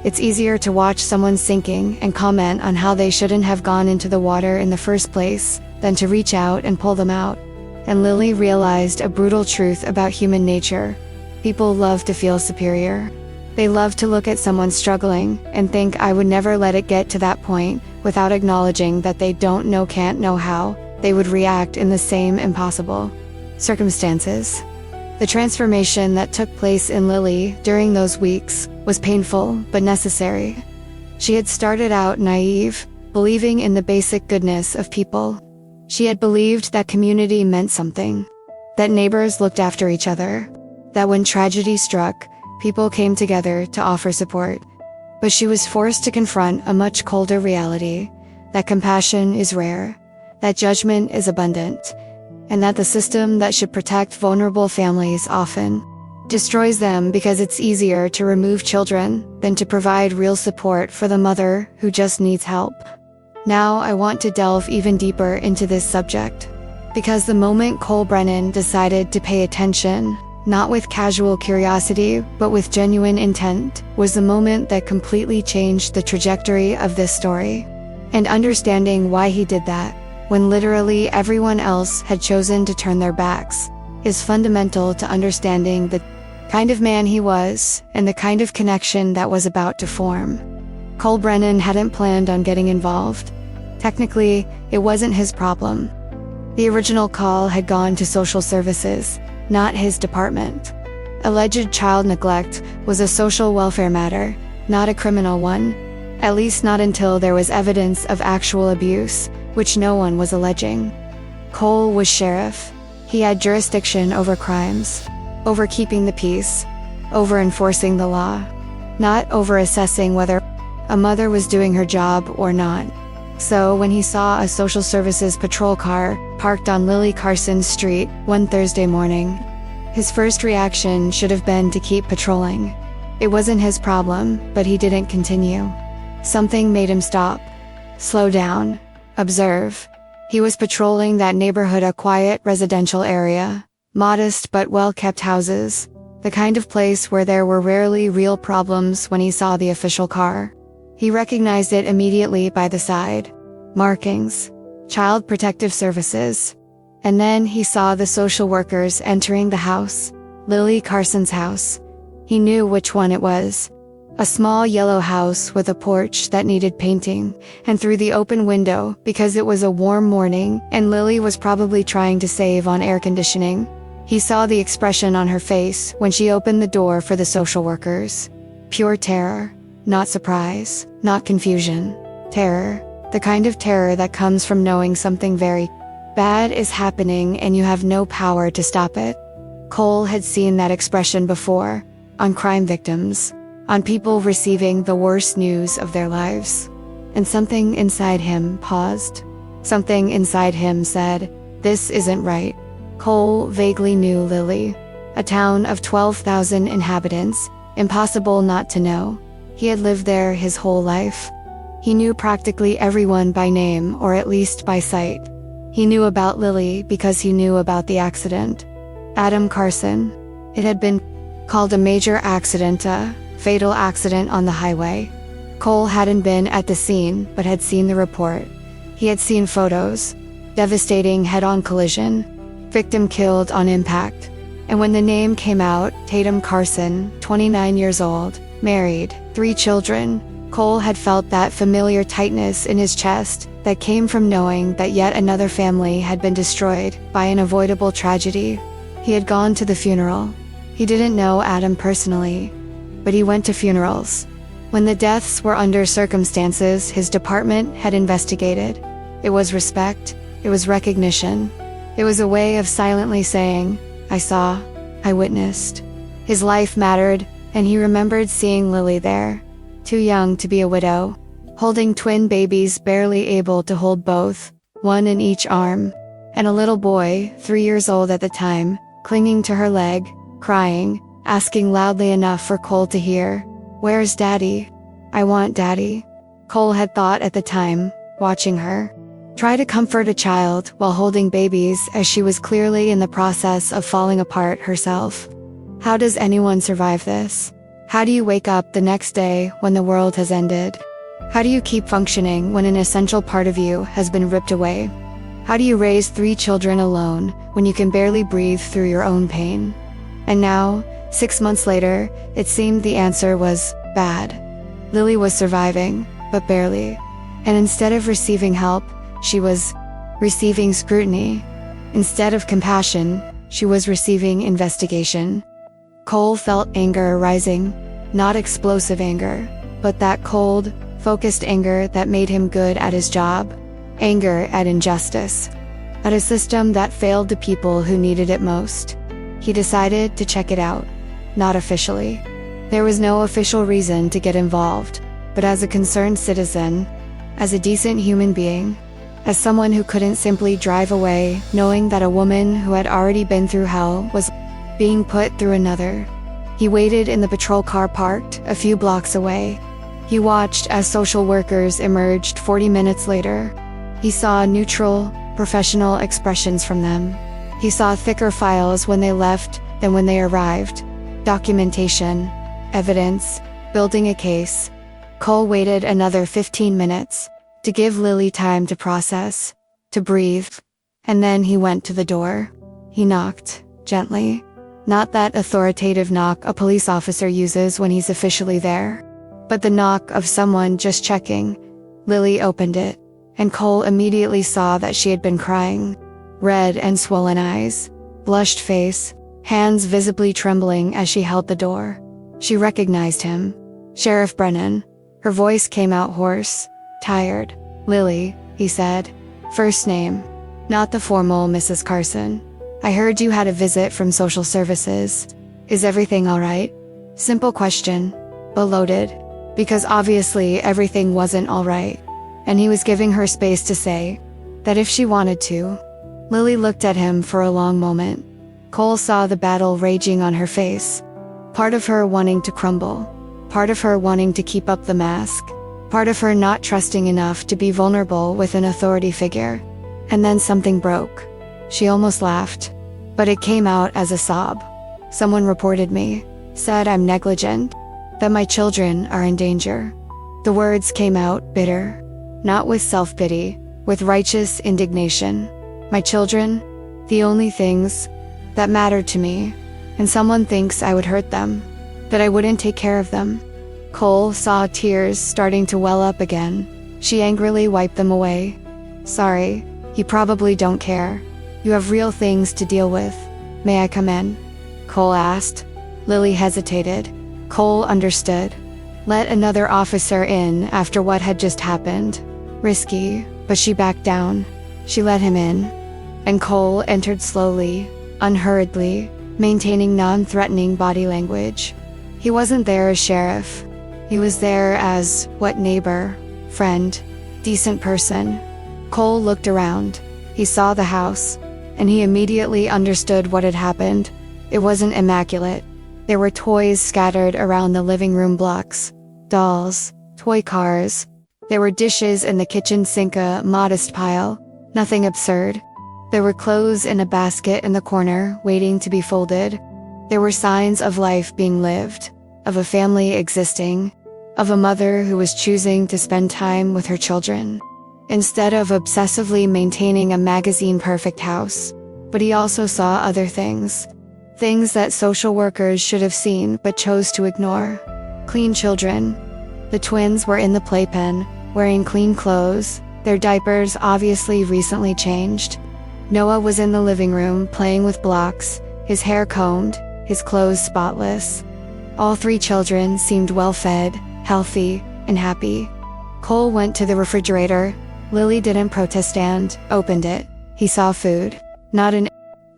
It's easier to watch someone sinking and comment on how they shouldn't have gone into the water in the first place, than to reach out and pull them out. And Lily realized a brutal truth about human nature. People love to feel superior. They love to look at someone struggling and think, I would never let it get to that point, without acknowledging that they don't know, can't know how they would react in the same impossible circumstances. The transformation that took place in Lily during those weeks was painful but necessary. She had started out naive, believing in the basic goodness of people. She had believed that community meant something, that neighbors looked after each other, that when tragedy struck, people came together to offer support. But she was forced to confront a much colder reality, that compassion is rare, that judgment is abundant, and that the system that should protect vulnerable families often destroys them because it's easier to remove children than to provide real support for the mother who just needs help. Now I want to delve even deeper into this subject, because the moment Cole Brennan decided to pay attention, not with casual curiosity but with genuine intent, was the moment that completely changed the trajectory of this story. And understanding why he did that, when literally everyone else had chosen to turn their backs, is fundamental to understanding the kind of man he was and the kind of connection that was about to form. Cole Brennan hadn't planned on getting involved. Technically, it wasn't his problem. The original call had gone to social services, not his department. Alleged child neglect was a social welfare matter, not a criminal one, at least not until there was evidence of actual abuse, which no one was alleging. Cole was sheriff. He had jurisdiction over crimes, over keeping the peace, over enforcing the law, not over assessing whether a mother was doing her job or not. So when he saw a social services patrol car parked on Lily Carson's street one Thursday morning, his first reaction should have been to keep patrolling. It wasn't his problem, but he didn't continue. Something made him stop, slow down, observe. He was patrolling that neighborhood, a quiet residential area, modest but well-kept houses, the kind of place where there were rarely real problems. When he saw the official car, he recognized it immediately by the side markings, Child Protective Services. And then he saw the social workers entering the house, Lily Carson's house. He knew which one it was. A small yellow house with a porch that needed painting, and through the open window, because it was a warm morning and Lily was probably trying to save on air conditioning, he saw the expression on her face when she opened the door for the social workers. Pure terror. Not surprise, not confusion. Terror. The kind of terror that comes from knowing something very bad is happening and you have no power to stop it. Cole had seen that expression before, on crime victims, on people receiving the worst news of their lives. And something inside him paused. Something inside him said, "This isn't right." Cole vaguely knew Lily, a town of 12,000 inhabitants, impossible not to know. He had lived there his whole life. He knew practically everyone by name, or at least by sight. He knew about Lily because he knew about the accident. Adam Carson. It had been called a major accident, a fatal accident on the highway. Cole hadn't been at the scene, but had seen the report. He had seen photos. Devastating head-on collision. Victim killed on impact. And when the name came out, Tatum Carson, 29 years old, married, 3 children, Cole had felt that familiar tightness in his chest that came from knowing that yet another family had been destroyed by an avoidable tragedy. He had gone to the funeral. He didn't know Adam personally, but he went to funerals. When the deaths were under circumstances his department had investigated. It was respect. It was recognition. It was a way of silently saying, "I saw, I witnessed." His life mattered, and he remembered seeing Lily there, too young to be a widow, holding twin babies, barely able to hold both, one in each arm, and a little boy, 3 years old at the time, clinging to her leg, crying, asking loudly enough for Cole to hear, "Where's Daddy? I want Daddy." Cole had thought at the time, watching her try to comfort a child while holding babies as she was clearly in the process of falling apart herself. How does anyone survive this? How do you wake up the next day when the world has ended? How do you keep functioning when an essential part of you has been ripped away? How do you raise 3 children alone when you can barely breathe through your own pain? And now, 6 months later, it seemed the answer was bad. Lily was surviving, but barely. And instead of receiving help, she was receiving scrutiny. Instead of compassion, she was receiving investigation. Cole felt anger rising, not explosive anger, but that cold, focused anger that made him good at his job. Anger at injustice, at a system that failed the people who needed it most. He decided to check it out. Not officially. There was no official reason to get involved, but as a concerned citizen, as a decent human being, as someone who couldn't simply drive away knowing that a woman who had already been through hell was being put through another. He waited in the patrol car parked a few blocks away. He watched as social workers emerged 40 minutes later. He saw neutral, professional expressions from them. He saw thicker files when they left than when they arrived. Documentation, evidence, building a case. Cole waited another 15 minutes to give Lily time to process, to breathe, and then he went to the door. He knocked, gently. Not that authoritative knock a police officer uses when he's officially there, but the knock of someone just checking. Lily opened it, and Cole immediately saw that she had been crying. Red and swollen eyes, blushed face, hands visibly trembling as she held the door. She recognized him. Sheriff Brennan. Her voice came out hoarse, tired. "Lily," he said. First name. Not the formal Mrs. Carson. "I heard you had a visit from social services. Is everything all right?" Simple question, but loaded, because obviously everything wasn't all right, and he was giving her space to say that if she wanted to. Lily looked at him for a long moment. Cole saw the battle raging on her face. Part of her wanting to crumble. Part of her wanting to keep up the mask. Part of her not trusting enough to be vulnerable with an authority figure. And then something broke. She almost laughed, but it came out as a sob. "Someone reported me, said I'm negligent, that my children are in danger." The words came out bitter, not with self-pity, with righteous indignation. "My children, the only things that mattered to me, and someone thinks I would hurt them, that I wouldn't take care of them." Cole saw tears starting to well up again. She angrily wiped them away. "Sorry, you probably don't care. You have real things to deal with. May I come in?" Cole asked. Lily hesitated. Cole understood. Let another officer in after what had just happened. Risky, but she backed down. She let him in. And Cole entered slowly, unhurriedly, maintaining non-threatening body language. He wasn't there as sheriff. He was there as, what, neighbor, friend, decent person. Cole looked around. He saw the house, and he immediately understood what had happened. It wasn't immaculate. There were toys scattered around the living room blocks. Dolls, toy cars. There were dishes in the kitchen sink, a modest pile. Nothing absurd. There were clothes in a basket in the corner, waiting to be folded. There were signs of life being lived, of a family existing, of a mother who was choosing to spend time with her children, instead of obsessively maintaining a magazine-perfect house. But he also saw other things. Things that social workers should have seen but chose to ignore. Clean children. The twins were in the playpen, wearing clean clothes, their diapers obviously recently changed. Noah was in the living room playing with blocks, his hair combed, his clothes spotless. All three children seemed well-fed, healthy, and happy. Cole went to the refrigerator. Lily didn't protest and opened it. He saw food. Not in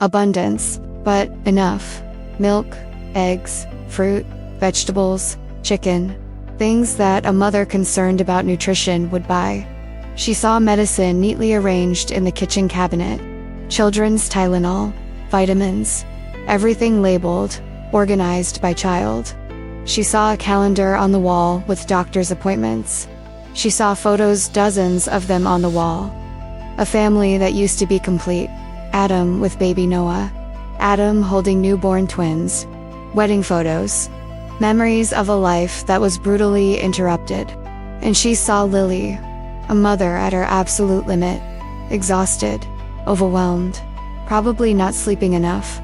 abundance, but enough. Milk, eggs, fruit, vegetables, chicken. Things that a mother concerned about nutrition would buy. She saw medicine neatly arranged in the kitchen cabinet. Children's Tylenol, vitamins. Everything labeled, organized by child. She saw a calendar on the wall with doctor's appointments. She saw photos, dozens of them on the wall. A family that used to be complete. Adam with baby Noah. Adam holding newborn twins. Wedding photos. Memories of a life that was brutally interrupted. And she saw Lily, a mother at her absolute limit. Exhausted, overwhelmed, probably not sleeping enough.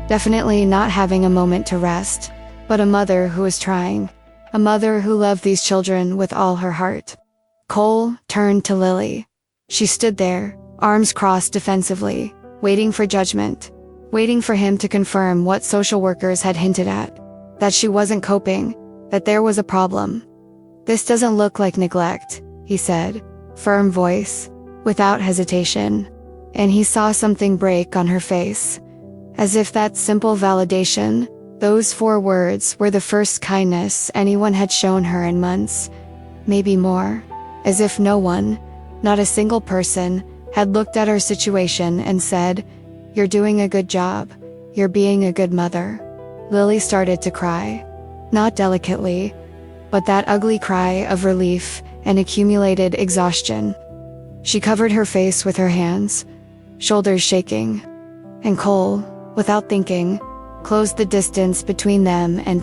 Definitely not having a moment to rest, but a mother who was trying. A mother who loved these children with all her heart. Cole turned to Lily. She stood there, arms crossed defensively, waiting for judgment, waiting for him to confirm what social workers had hinted at, that she wasn't coping, that there was a problem. "This doesn't look like neglect," he said, firm voice, without hesitation, and he saw something break on her face. As if that simple validation, those 4 words, were the first kindness anyone had shown her in months, maybe more. As if no one, not a single person, had looked at her situation and said, "You're doing a good job. You're being a good mother." Lily started to cry. Not delicately, but that ugly cry of relief and accumulated exhaustion. She covered her face with her hands, shoulders shaking, and Cole, without thinking, closed the distance between them and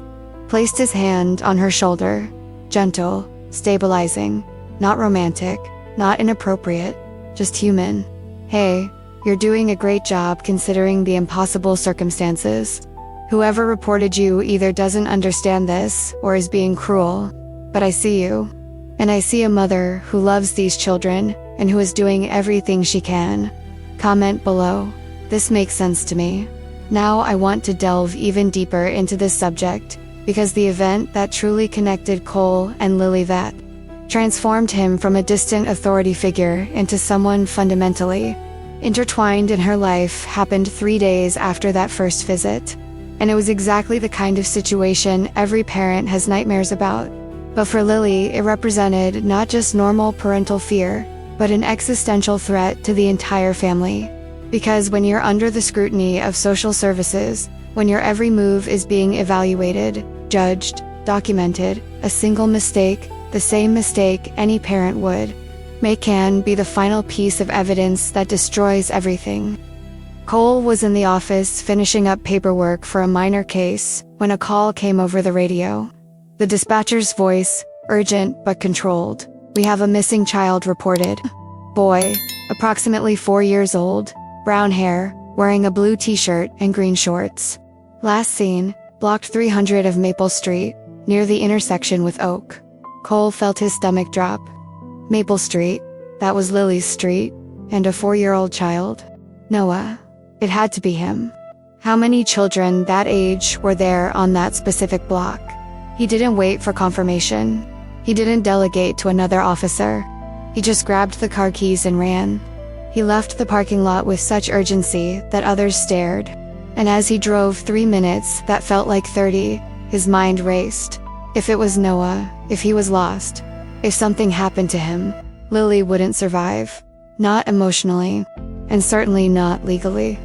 placed his hand on her shoulder, gentle, stabilizing, not romantic, not inappropriate, just human. Hey, you're doing a great job considering the impossible circumstances. Whoever reported you either doesn't understand this or is being cruel, but I see you. And I see a mother who loves these children and who is doing everything she can. Comment below. This makes sense to me. Now I want to delve even deeper into this subject, because the event that truly connected Cole and Lily, that transformed him from a distant authority figure into someone fundamentally intertwined in her life, happened 3 days after that first visit. And it was exactly the kind of situation every parent has nightmares about. But for Lily, it represented not just normal parental fear, but an existential threat to the entire family. Because when you're under the scrutiny of social services, when your every move is being evaluated, judged, documented, a single mistake, the same mistake any parent would make, can be the final piece of evidence that destroys everything. Cole was in the office finishing up paperwork for a minor case when a call came over the radio. The dispatcher's voice, urgent but controlled. "We have a missing child reported. Boy, approximately 4 years old, brown hair, wearing a blue t-shirt and green shorts. Last seen, blocked 300 of Maple Street, near the intersection with Oak." Cole felt his stomach drop. Maple Street, that was Lily's street, and a 4-year-old child. Noah. It had to be him. How many children that age were there on that specific block? He didn't wait for confirmation. He didn't delegate to another officer. He just grabbed the car keys and ran. He left the parking lot with such urgency that others stared. And as he drove 3 minutes that felt like 30, his mind raced. If it was Noah, if he was lost, if something happened to him, Lily wouldn't survive. Not emotionally, and certainly not legally.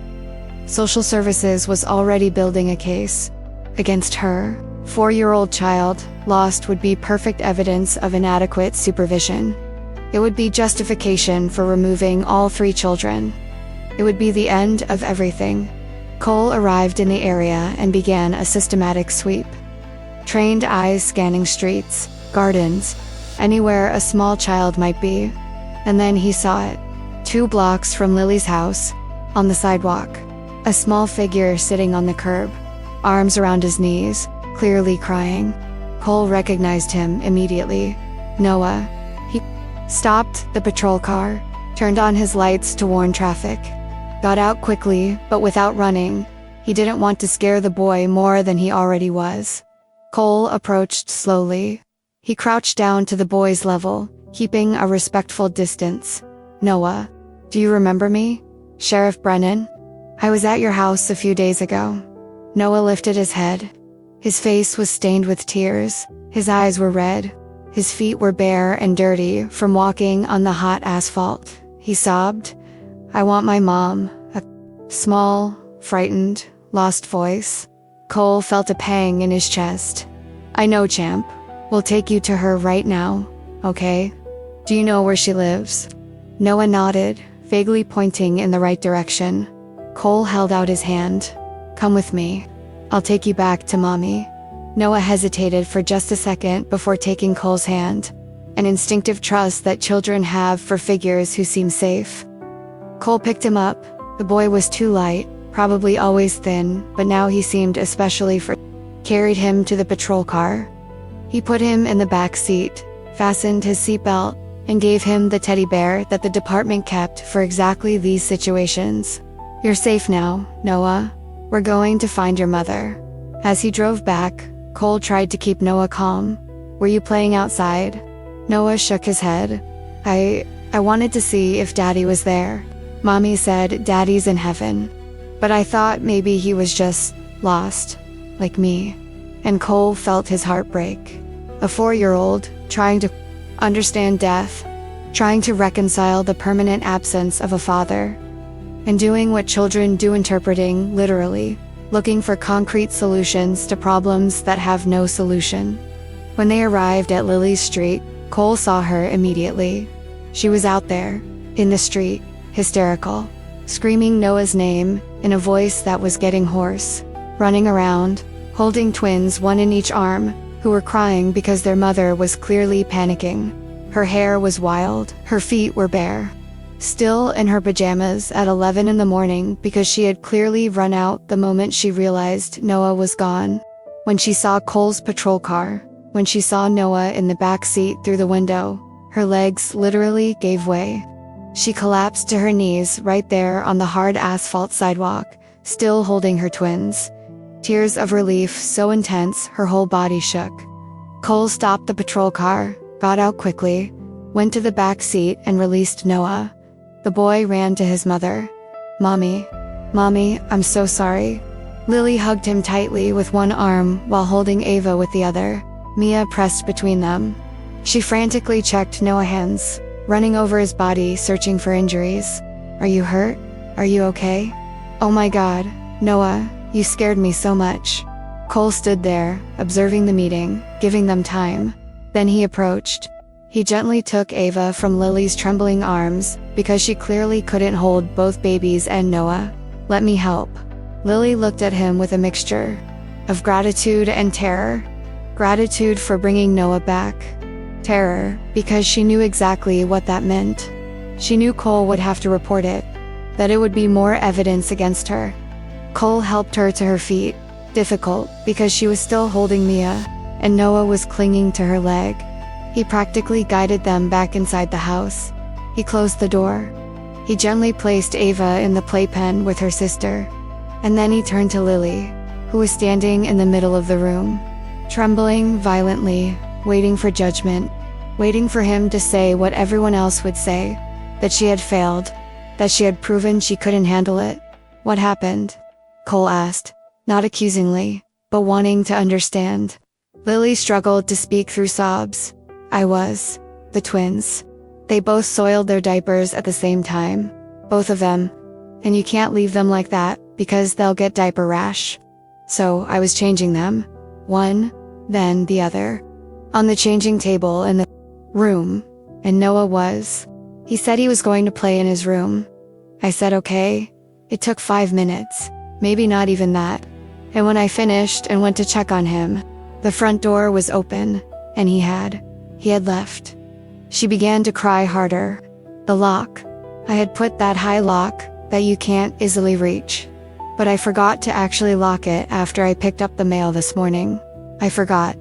Social services was already building a case against her. 4-year-old child lost would be perfect evidence of inadequate supervision. It would be justification for removing all 3 children. It would be the end of everything. Cole arrived in the area and began a systematic sweep. Trained eyes scanning streets, gardens, anywhere a small child might be. And then he saw it. 2 blocks from Lily's house, on the sidewalk. A small figure sitting on the curb, arms around his knees, clearly crying. Cole recognized him immediately. Noah. He stopped the patrol car, turned on his lights to warn traffic, got out quickly, but without running. He didn't want to scare the boy more than he already was. Cole approached slowly. He crouched down to the boy's level, keeping a respectful distance. "Noah, do you remember me? Sheriff Brennan? I was at your house a few days ago." Noah lifted his head. His face was stained with tears. His eyes were red. His feet were bare and dirty from walking on the hot asphalt. He sobbed, "I want my mom." A small, frightened, lost voice. Cole felt a pang in his chest. "I know, champ. We'll take you to her right now, okay? Do you know where she lives?" Noah nodded, vaguely pointing in the right direction. Cole held out his hand. "Come with me. I'll take you back to Mommy." Noah hesitated for just a second before taking Cole's hand, an instinctive trust that children have for figures who seem safe. Cole picked him up. The boy was too light, probably always thin, but now he seemed especially carried him to the patrol car. He put him in the back seat, fastened his seatbelt, and gave him the teddy bear that the department kept for exactly these situations. "You're safe now, Noah. We're going to find your mother." As he drove back, Cole tried to keep Noah calm. "Were you playing outside?" Noah shook his head. I wanted to see if Daddy was there. Mommy said Daddy's in heaven. But I thought maybe he was just lost, like me." And Cole felt his heart break. A 4-year-old, trying to understand death, trying to reconcile the permanent absence of a father, and doing what children do, interpreting, literally, looking for concrete solutions to problems that have no solution. When they arrived at Lily's street, Cole saw her immediately. She was out there, in the street, hysterical, screaming Noah's name in a voice that was getting hoarse, running around, holding twins one in each arm, who were crying because their mother was clearly panicking. Her hair was wild, her feet were bare. Still in her pajamas at 11 in the morning because she had clearly run out the moment she realized Noah was gone. When she saw Cole's patrol car, when she saw Noah in the back seat through the window, her legs literally gave way. She collapsed to her knees right there on the hard asphalt sidewalk, still holding her twins. Tears of relief so intense her whole body shook. Cole stopped the patrol car, got out quickly, went to the back seat and released Noah. The boy ran to his mother. "Mommy, Mommy, I'm so sorry." Lily hugged him tightly with one arm while holding Ava with the other. Mia pressed between them. She frantically checked Noah's hands, running over his body searching for injuries. "Are you hurt? Are you okay?" "Oh my God, Noah, you scared me so much." Cole stood there, observing the meeting, giving them time. Then he approached. He gently took Ava from Lily's trembling arms, because she clearly couldn't hold both babies and Noah. "Let me help." Lily looked at him with a mixture of gratitude and terror. Gratitude for bringing Noah back. Terror, because she knew exactly what that meant. She knew Cole would have to report it, that it would be more evidence against her. Cole helped her to her feet, difficult because she was still holding Mia, and Noah was clinging to her leg. He practically guided them back inside the house. He closed the door. He gently placed Ava in the playpen with her sister. And then he turned to Lily, who was standing in the middle of the room, trembling violently, waiting for judgment, waiting for him to say what everyone else would say, that she had failed, that she had proven she couldn't handle it. "What happened?" Cole asked, not accusingly, but wanting to understand. Lily struggled to speak through sobs. The twins. They both soiled their diapers at the same time. Both of them. And you can't leave them like that, because they'll get diaper rash. So I was changing them. One, then the other. On the changing table in the room. And Noah was. He said he was going to play in his room. I said okay. It took 5 minutes. Maybe not even that. And when I finished and went to check on him, the front door was open, and he had left. She began to cry harder. The lock. I had put that high lock that you can't easily reach. But I forgot to actually lock it after I picked up the mail this morning. I forgot.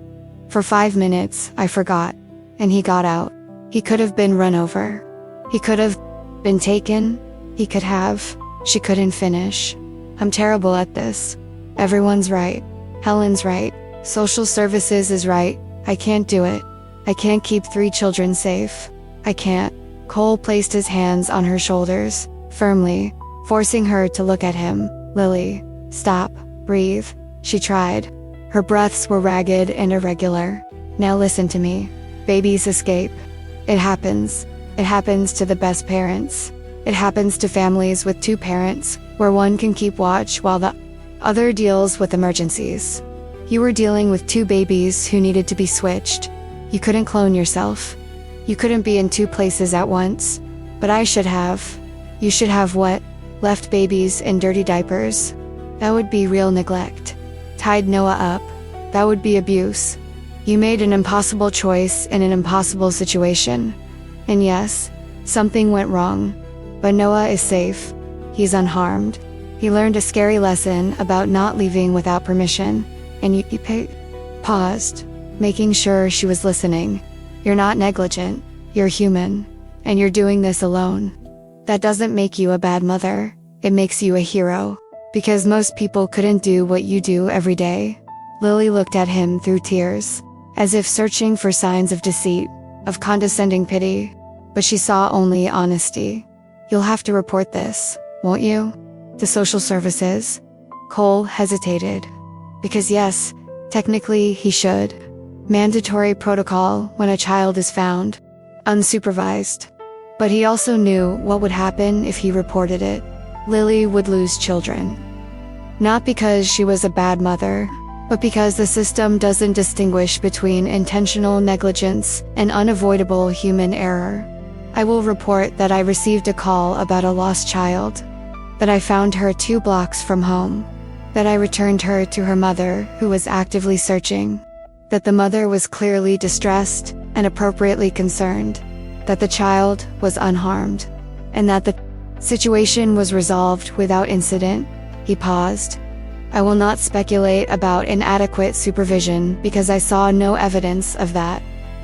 For 5 minutes, I forgot. And he got out. He could have been run over. He could have been taken. He could have. She couldn't finish. I'm terrible at this. Everyone's right. Helen's right. Social services is right. I can't do it. I can't keep 3 children safe. I can't. Cole placed his hands on her shoulders, firmly, forcing her to look at him. Lily, stop, breathe. She tried. Her breaths were ragged and irregular. Now listen to me. Babies escape. It happens. It happens to the best parents. It happens to families with 2 parents, where one can keep watch while the other deals with emergencies. You were dealing with 2 babies who needed to be switched. You couldn't clone yourself. You couldn't be in 2 places at once. But I should have. You should have what? Left babies in dirty diapers? That would be real neglect. Tied Noah up? That would be abuse. You made an impossible choice in an impossible situation. And yes, something went wrong. But Noah is safe. He's unharmed. He learned a scary lesson about not leaving without permission. And you paused, making sure she was listening. You're not negligent. You're human. And you're doing this alone. That doesn't make you a bad mother. It makes you a hero. Because most people couldn't do what you do every day. Lily looked at him through tears, as if searching for signs of deceit, of condescending pity. But she saw only honesty. You'll have to report this, won't you? To social services? Cole hesitated. Because yes, technically he should. Mandatory protocol when a child is found. Unsupervised. But he also knew what would happen if he reported it. Lily would lose children. Not because she was a bad mother, but because the system doesn't distinguish between intentional negligence and unavoidable human error. I will report that I received a call about a lost child, that I found her 2 blocks from home, that I returned her to her mother, who was actively searching, that the mother was clearly distressed and appropriately concerned, that the child was unharmed, and that the situation was resolved without incident. He paused. I will not speculate about inadequate supervision because I saw no evidence of that.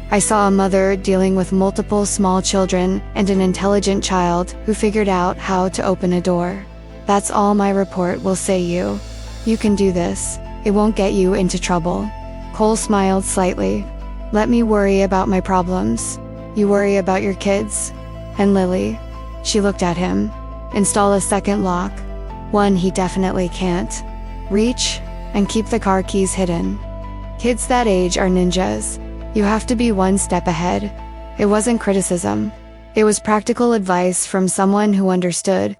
I saw a mother dealing with multiple small children and an intelligent child who figured out how to open a door. That's all my report will say you. You can do this. It won't get you into trouble. Cole smiled slightly. Let me worry about my problems. You worry about your kids. And Lily. She looked at him. Install a second lock. One he definitely can't. Reach, and keep the car keys hidden. Kids that age are ninjas. You have to be one step ahead. It wasn't criticism. It was practical advice from someone who understood.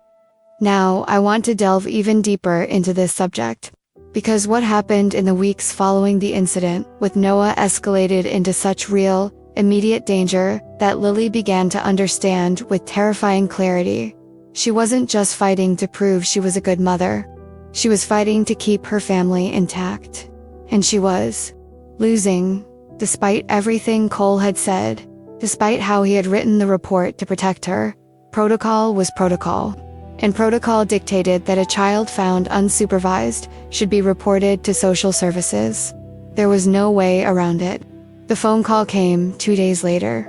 Now, I want to delve even deeper into this subject. Because what happened in the weeks following the incident with Noah escalated into such real, immediate danger that Lily began to understand with terrifying clarity. She wasn't just fighting to prove she was a good mother. She was fighting to keep her family intact. And she was losing, despite everything Cole had said, despite how he had written the report to protect her. Protocol was protocol. And protocol dictated that a child found unsupervised should be reported to social services. There was no way around it. The phone call came 2 days later.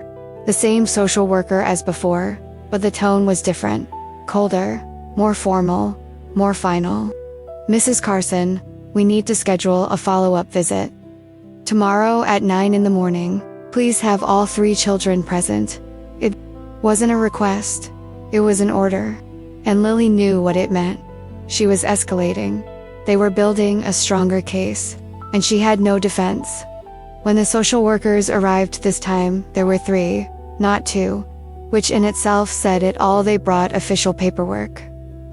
The same social worker as before, but the tone was different. Colder, more formal, more final. Mrs. Carson, we need to schedule a follow-up visit. Tomorrow at 9 in the morning, please have all 3 children present. It wasn't a request. It was an order. And Lily knew what it meant. She was escalating. They were building a stronger case, and she had no defense. When the social workers arrived this time, there were 3, not 2, which in itself said it all. They brought official paperwork.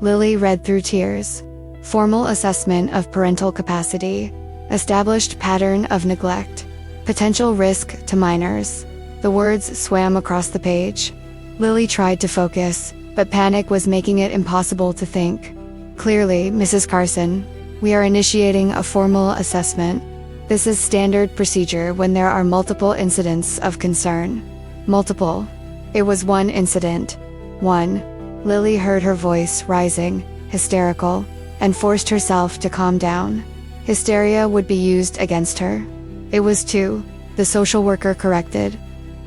Lily read through tears. Formal assessment of parental capacity, established pattern of neglect, potential risk to minors. The words swam across the page. Lily tried to focus, but panic was making it impossible to think. Clearly, Mrs. Carson, we are initiating a formal assessment. This is standard procedure when there are multiple incidents of concern. Multiple. It was one incident. 1. Lily heard her voice rising, hysterical, and forced herself to calm down. Hysteria would be used against her. It was 2. The social worker corrected.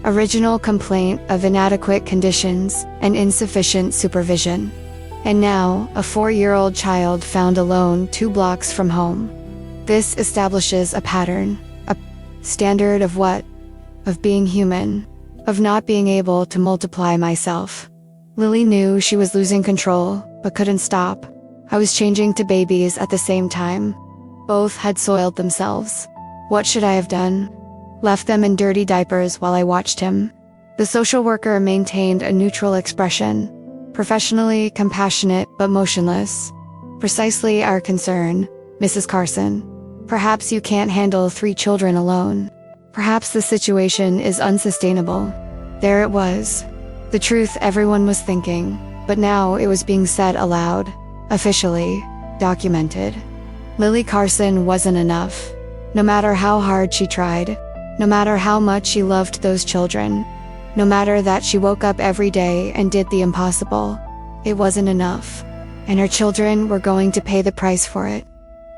Original complaint of inadequate conditions and insufficient supervision. And now, a 4-year-old child found alone 2 blocks from home. This establishes a pattern, a standard of what? Of being human, of not being able to multiply myself. Lily knew she was losing control, but couldn't stop. I was changing to babies at the same time. Both had soiled themselves. What should I have done? Left them in dirty diapers while I watched him. The social worker maintained a neutral expression, professionally compassionate but motionless. Precisely our concern, Mrs. Carson. Perhaps you can't handle 3 children alone. Perhaps the situation is unsustainable. There it was. The truth everyone was thinking, but now it was being said aloud, officially, documented. Lily Carson wasn't enough. No matter how hard she tried, no matter how much she loved those children, no matter that she woke up every day and did the impossible, it wasn't enough. And her children were going to pay the price for it.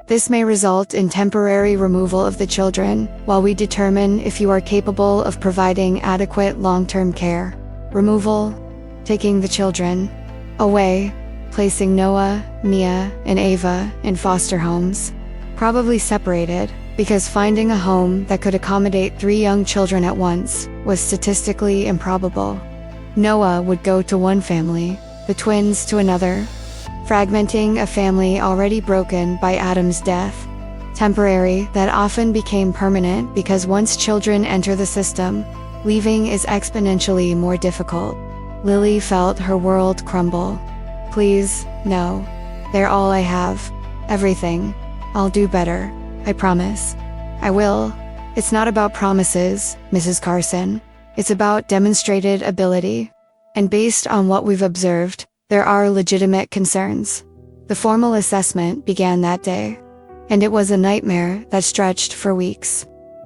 This may result in temporary removal of the children while we determine if you are capable of providing adequate long-term care. Removal, taking the children away, placing Noah, Mia, and Ava in foster homes, probably separated, because finding a home that could accommodate 3 young children at once was statistically improbable. Noah would go to one family, the twins to another, fragmenting a family already broken by Adam's death. Temporary that often became permanent because once children enter the system, leaving is exponentially more difficult. Lily felt her world crumble. Please, no. They're all I have. Everything. I'll do better. I promise. I will. It's not about promises, Mrs. Carson. It's about demonstrated ability. And based on what we've observed, there are legitimate concerns. The formal assessment began that day. And it was a nightmare that stretched for weeks.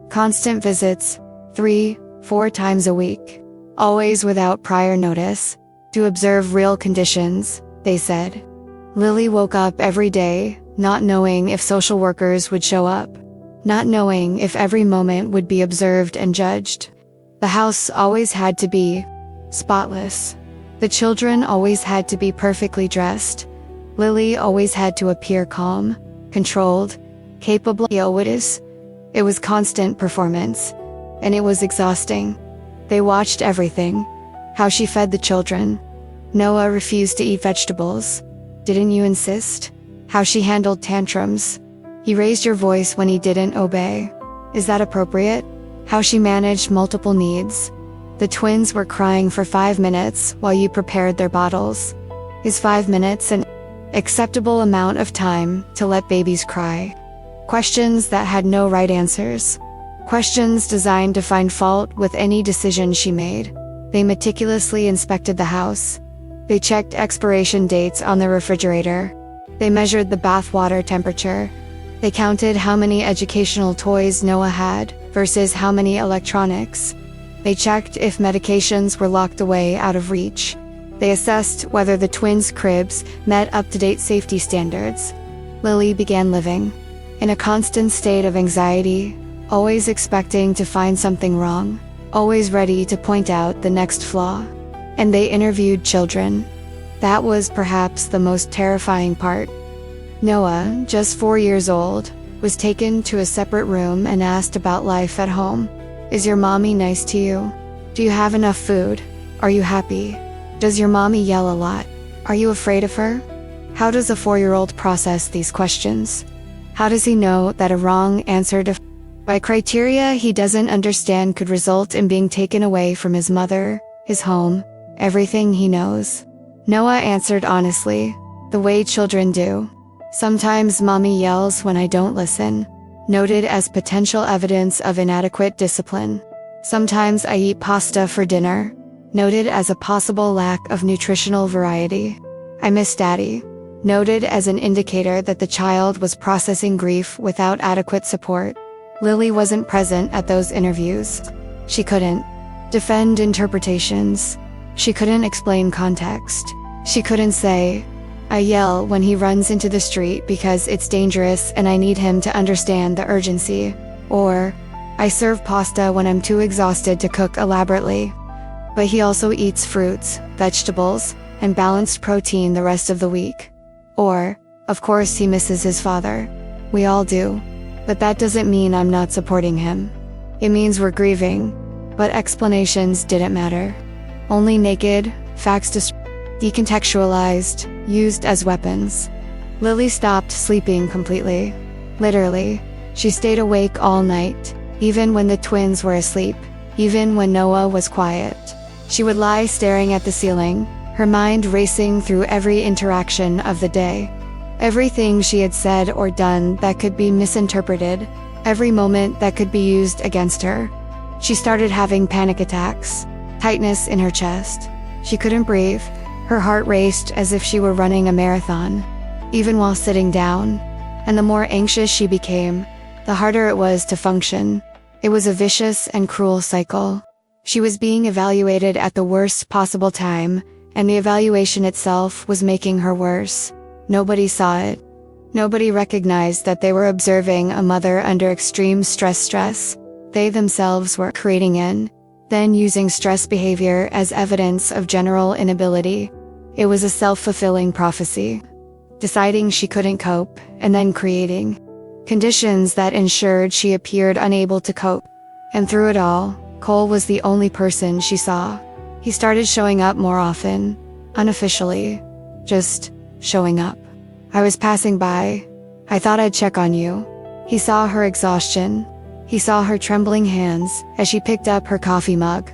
Constant visits, 3-4 times a week. Always without prior notice. To observe real conditions, they said. Lily woke up every day, not knowing if social workers would show up. Not knowing if every moment would be observed and judged. The house always had to be spotless. The children always had to be perfectly dressed. Lily always had to appear calm, controlled, capable. It was constant performance, and it was exhausting. They watched everything. How she fed the children. Noah refused to eat vegetables. Didn't you insist? How she handled tantrums. He raised your voice when he didn't obey. Is that appropriate? How she managed multiple needs. The twins were crying for 5 minutes while you prepared their bottles. Is 5 minutes an acceptable amount of time to let babies cry? Questions that had no right answers. Questions designed to find fault with any decision she made. They meticulously inspected the house. They checked expiration dates on the refrigerator. They measured the bathwater temperature. They counted how many educational toys Noah had versus how many electronics. They checked if medications were locked away out of reach. They assessed whether the twins' cribs met up-to-date safety standards. Lily began living in a constant state of anxiety, always expecting to find something wrong, always ready to point out the next flaw. And they interviewed children. That was perhaps the most terrifying part. Noah, just 4 years old, was taken to a separate room and asked about life at home. Is your mommy nice to you? Do you have enough food? Are you happy? Does your mommy yell a lot? Are you afraid of her? How does a 4-year-old process these questions? How does he know that a wrong answer by criteria he doesn't understand could result in being taken away from his mother, his home, everything he knows? Noah answered honestly, the way children do. Sometimes mommy yells when I don't listen, noted as potential evidence of inadequate discipline. Sometimes I eat pasta for dinner, noted as a possible lack of nutritional variety. I miss daddy, noted as an indicator that the child was processing grief without adequate support. Lily wasn't present at those interviews. She couldn't defend interpretations. She couldn't explain context. She couldn't say, I yell when he runs into the street because it's dangerous and I need him to understand the urgency. Or, I serve pasta when I'm too exhausted to cook elaborately. But he also eats fruits, vegetables, and balanced protein the rest of the week. Or, of course he misses his father. We all do. But that doesn't mean I'm not supporting him. It means we're grieving. But explanations didn't matter. Only naked, facts decontextualized, used as weapons. Lily stopped sleeping completely. Literally. She stayed awake all night, even when the twins were asleep, even when Noah was quiet. She would lie staring at the ceiling, her mind racing through every interaction of the day. Everything she had said or done that could be misinterpreted, every moment that could be used against her. She started having panic attacks, tightness in her chest. She couldn't breathe. Her heart raced as if she were running a marathon, even while sitting down. And the more anxious she became, the harder it was to function. It was a vicious and cruel cycle. She was being evaluated at the worst possible time, and the evaluation itself was making her worse. Nobody saw it. Nobody recognized that they were observing a mother under extreme stress. They themselves were creating in, then using stress behavior as evidence of general inability. It was a self-fulfilling prophecy. Deciding she couldn't cope, and then creating conditions that ensured she appeared unable to cope. And through it all, Cole was the only person she saw. He started showing up more often, unofficially, just showing up. I was passing by. I thought I'd check on you. He saw her exhaustion. He saw her trembling hands as she picked up her coffee mug.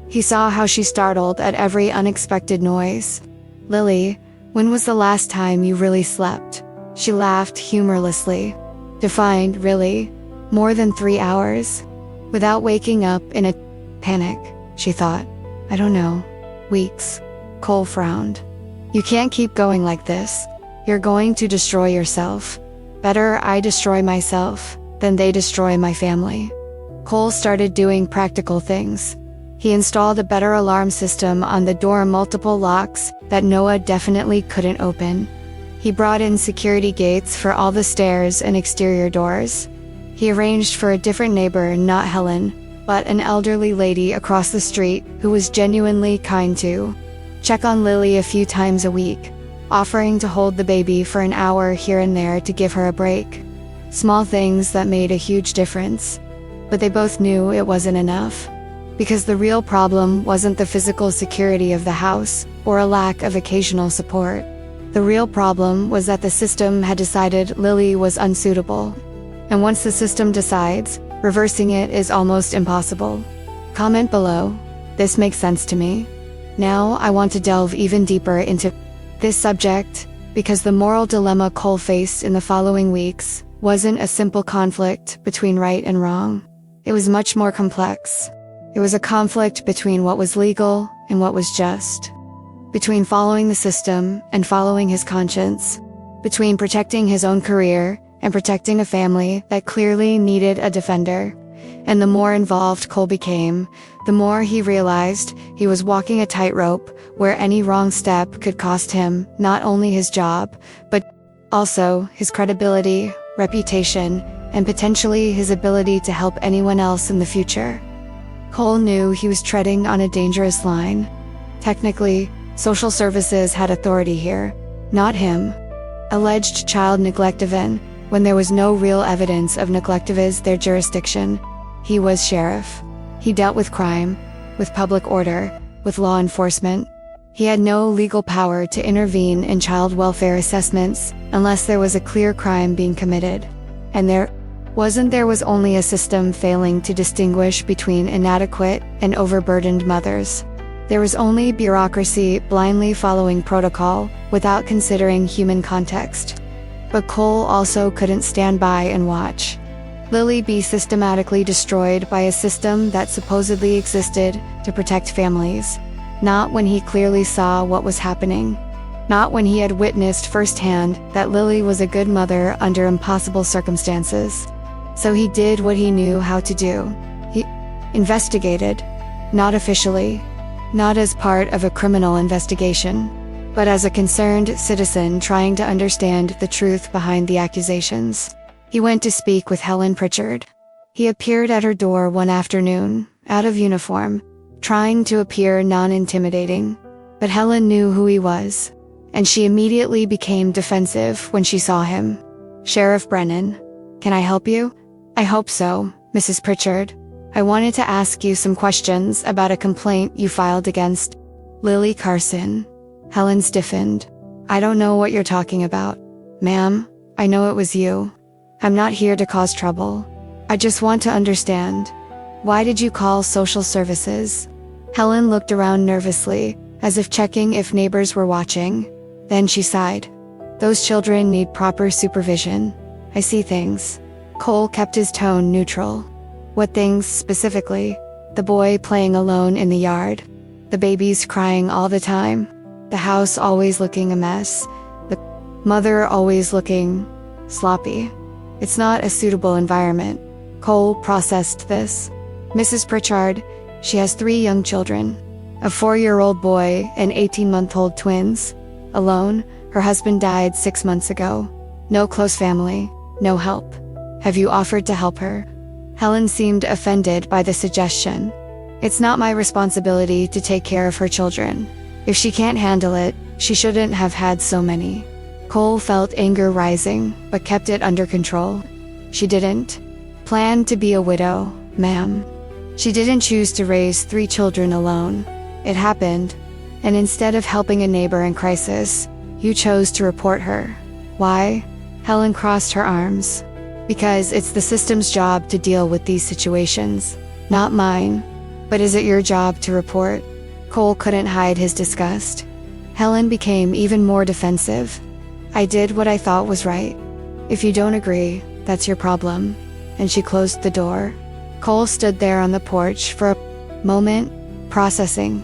He saw how she startled at every unexpected noise. Lily, when was the last time you really slept? She laughed humorlessly. Defined, really? More than 3 hours? Without waking up in a panic, she thought. I don't know. Weeks. Cole frowned. You can't keep going like this. You're going to destroy yourself. Better I destroy myself than they destroy my family. Cole started doing practical things. He installed a better alarm system on the door, multiple locks that Noah definitely couldn't open. He brought in security gates for all the stairs and exterior doors. He arranged for a different neighbor, not Helen, but an elderly lady across the street who was genuinely kind to check on Lily a few times a week, offering to hold the baby for an hour here and there to give her a break. Small things that made a huge difference. But they both knew it wasn't enough. Because the real problem wasn't the physical security of the house, or a lack of occasional support. The real problem was that the system had decided Lily was unsuitable. And once the system decides, reversing it is almost impossible. Comment below. This makes sense to me. Now I want to delve even deeper into this subject, because the moral dilemma Cole faced in the following weeks wasn't a simple conflict between right and wrong. It was much more complex. It was a conflict between what was legal and what was just. Between following the system and following his conscience. Between protecting his own career and protecting a family that clearly needed a defender. And the more involved Cole became, the more he realized he was walking a tightrope where any wrong step could cost him not only his job, but also his credibility, reputation, and potentially his ability to help anyone else in the future. Cole knew he was treading on a dangerous line. Technically, social services had authority here, not him. Alleged child neglect event, when there was no real evidence of neglect of their jurisdiction. He was sheriff. He dealt with crime, with public order, with law enforcement. He had no legal power to intervene in child welfare assessments unless there was a clear crime being committed. And there was only a system failing to distinguish between inadequate and overburdened mothers. There was only bureaucracy blindly following protocol without considering human context. But Cole also couldn't stand by and watch Lily be systematically destroyed by a system that supposedly existed to protect families. Not when he clearly saw what was happening. Not when he had witnessed firsthand that Lily was a good mother under impossible circumstances. So he did what he knew how to do. He investigated. Not officially. Not as part of a criminal investigation. But as a concerned citizen trying to understand the truth behind the accusations. He went to speak with Helen Pritchard. He appeared at her door one afternoon, out of uniform, trying to appear non-intimidating. But Helen knew who he was, and she immediately became defensive when she saw him. Sheriff Brennan, can I help you? I hope so, Mrs. Pritchard. I wanted to ask you some questions about a complaint you filed against Lily Carson. Helen stiffened. I don't know what you're talking about. Ma'am, I know it was you. I'm not here to cause trouble. I just want to understand. Why did you call social services? Helen looked around nervously, as if checking if neighbors were watching. Then she sighed. Those children need proper supervision. I see things. Cole kept his tone neutral. What things specifically? The boy playing alone in the yard. The babies crying all the time. The house always looking a mess. The mother always looking sloppy. It's not a suitable environment. Cole processed this. Mrs. Pritchard, she has 3 young children. A 4-year-old boy and 18-month-old twins. Alone, her husband died 6 months ago. No close family, no help. Have you offered to help her? Helen seemed offended by the suggestion. It's not my responsibility to take care of her children. If she can't handle it, she shouldn't have had so many. Cole felt anger rising, but kept it under control. She didn't plan to be a widow, ma'am. She didn't choose to raise 3 children alone. It happened, and instead of helping a neighbor in crisis, you chose to report her. Why? Helen crossed her arms. Because it's the system's job to deal with these situations, not mine. But is it your job to report? Cole couldn't hide his disgust. Helen became even more defensive. I did what I thought was right. If you don't agree, that's your problem." And she closed the door. Cole stood there on the porch for a moment, processing.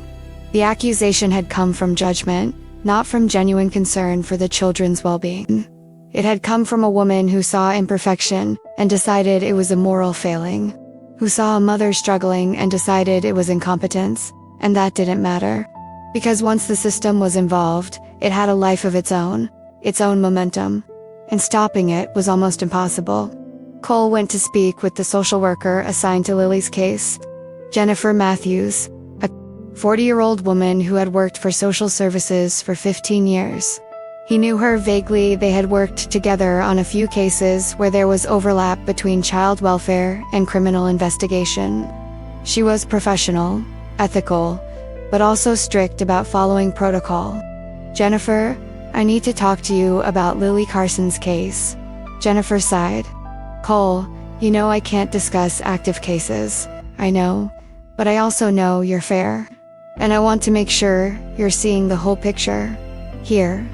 The accusation had come from judgment, not from genuine concern for the children's well-being. It had come from a woman who saw imperfection and decided it was a moral failing, who saw a mother struggling and decided it was incompetence, and that didn't matter. Because once the system was involved, it had a life of its own momentum, and stopping it was almost impossible. Cole went to speak with the social worker assigned to Lily's case, Jennifer Matthews, a 40-year-old woman who had worked for social services for 15 years. He knew her vaguely. They had worked together on a few cases where there was overlap between child welfare and criminal investigation. She was professional, ethical, but also strict about following protocol. "Jennifer, I need to talk to you about Lily Carson's case." Jennifer sighed. "Cole, you know I can't discuss active cases. I know, but I also know you're fair. And I want to make sure you're seeing the whole picture. Here."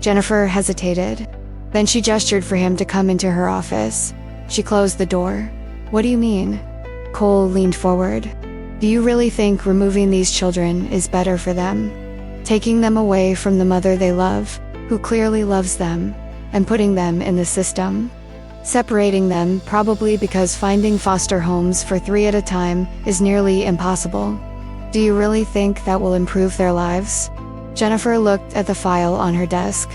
Jennifer hesitated. Then she gestured for him to come into her office. She closed the door. "What do you mean?" Cole leaned forward. "Do you really think removing these children is better for them? Taking them away from the mother they love, who clearly loves them, and putting them in the system? Separating them, probably because finding foster homes for 3 at a time is nearly impossible. Do you really think that will improve their lives?" Jennifer looked at the file on her desk.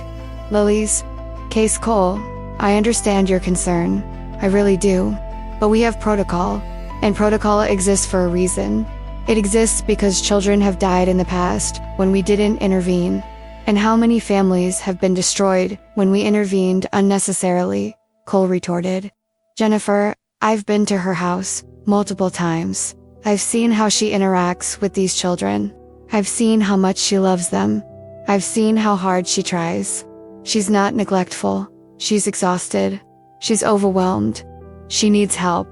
"Lily's case, Cole, I understand your concern. I really do. But we have protocol, and protocol exists for a reason. It exists because children have died in the past when we didn't intervene. And how many families have been destroyed when we intervened unnecessarily?" Cole retorted. "Jennifer, I've been to her house multiple times. I've seen how she interacts with these children. I've seen how much she loves them. I've seen how hard she tries. She's not neglectful. She's exhausted. She's overwhelmed. She needs help,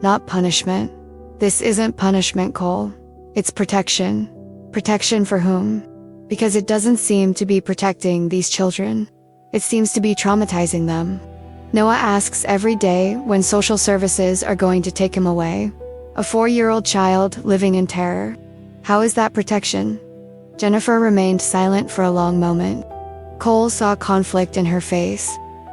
not punishment. This isn't punishment, Cole. It's protection. Protection for whom? Because it doesn't seem to be protecting these children. It seems to be traumatizing them. Noah asks every day when social services are going to take him away. A 4-year-old child living in terror. How is that protection?" Jennifer remained silent for a long moment. Cole saw conflict in her face.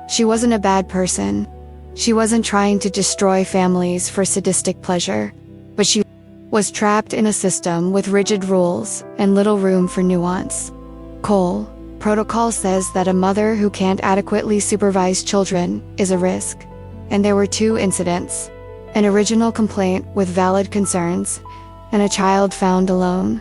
She wasn't a bad person. She wasn't trying to destroy families for sadistic pleasure, but she was trapped in a system with rigid rules and little room for nuance. "Cole, protocol says that a mother who can't adequately supervise children is a risk. And there were 2 incidents. An original complaint with valid concerns, and a child found alone.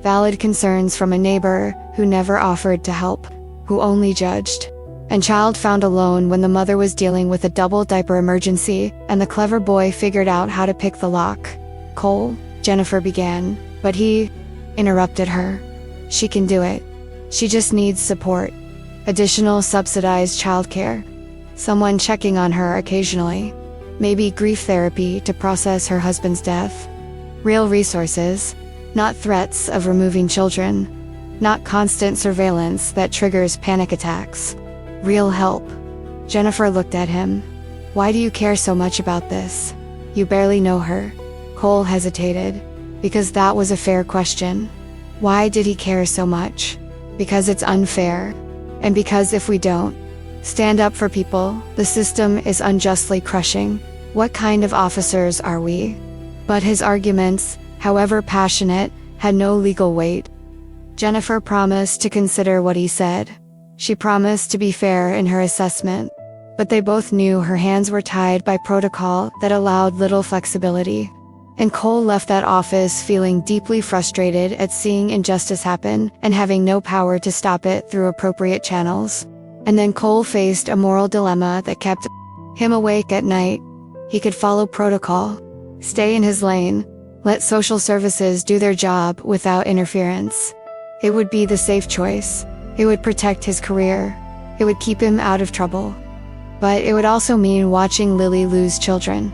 Valid concerns from a neighbor who never offered to help, who only judged. And child found alone when the mother was dealing with a double diaper emergency, and the clever boy figured out how to pick the lock." "Cole," Jennifer began, but he interrupted her. "She can do it. She just needs support. Additional subsidized childcare. Someone checking on her occasionally. Maybe grief therapy to process her husband's death. Real resources, not threats of removing children. Not constant surveillance that triggers panic attacks. Real help." Jennifer looked at him. "Why do you care so much about this? You barely know her." Cole hesitated. Because that was a fair question. Why did he care so much? Because it's unfair. And because if we don't stand up for people, the system is unjustly crushing. What kind of officers are we? But his arguments, however passionate, had no legal weight. Jennifer promised to consider what he said. She promised to be fair in her assessment. But they both knew her hands were tied by protocol that allowed little flexibility. And Cole left that office feeling deeply frustrated at seeing injustice happen and having no power to stop it through appropriate channels. And then Cole faced a moral dilemma that kept him awake at night. He could follow protocol, stay in his lane, let social services do their job without interference. It would be the safe choice. It would protect his career. It would keep him out of trouble. But it would also mean watching Lily lose children.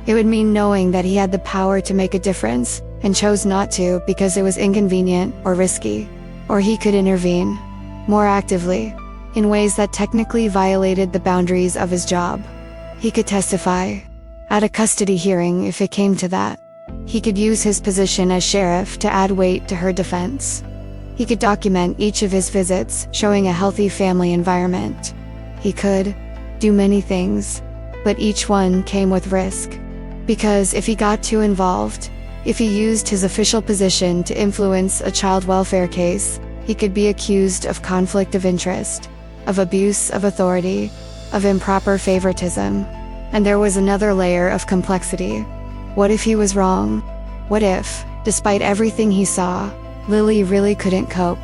It would mean knowing that he had the power to make a difference, and chose not to because it was inconvenient or risky. Or he could intervene. More actively. in ways that technically violated the boundaries of his job. He could testify at a custody hearing if it came to that. He could use his position as sheriff to add weight to her defense. He could document each of his visits, showing a healthy family environment. He could do many things, but each one came with risk. Because if he got too involved, if he used his official position to influence a child welfare case, he could be accused of conflict of interest, of abuse of authority, of improper favoritism. And there was another layer of complexity. What if he was wrong? What if, despite everything he saw, Lily really couldn't cope?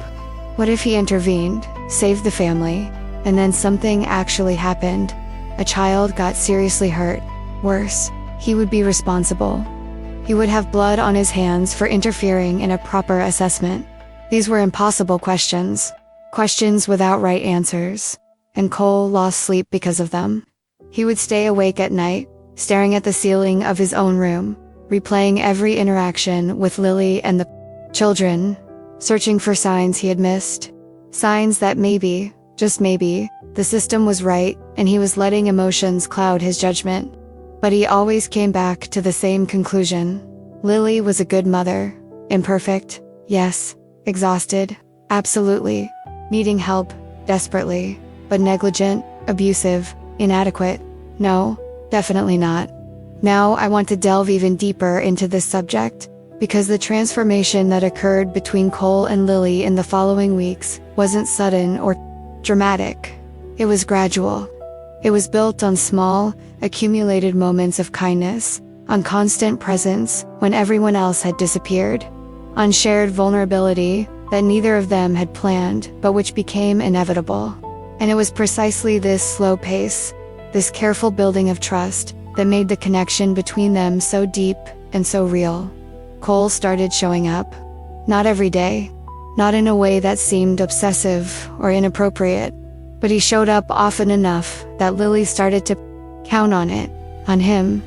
What if he intervened, saved the family, and then something actually happened? A child got seriously hurt. Worse, he would be responsible. He would have blood on his hands for interfering in a proper assessment. These were impossible questions. Questions without right answers. And Cole lost sleep because of them. He would stay awake at night, staring at the ceiling of his own room, replaying every interaction with Lily and the children, searching for signs he had missed. Signs that maybe, just maybe, the system was right and he was letting emotions cloud his judgment. But he always came back to the same conclusion. Lily was a good mother. Imperfect, yes. Exhausted, absolutely. Needing help, desperately. But negligent, abusive, inadequate. No, definitely not. Now I want to delve even deeper into this subject, because the transformation that occurred between Cole and Lily in the following weeks wasn't sudden or dramatic. It was gradual. It was built on small, accumulated moments of kindness, on constant presence when everyone else had disappeared, on shared vulnerability that neither of them had planned but which became inevitable. And it was precisely this slow pace, this careful building of trust, that made the connection between them so deep and so real. Cole started showing up. Not every day, not in a way that seemed obsessive or inappropriate, but he showed up often enough that Lily started to count on it, on him.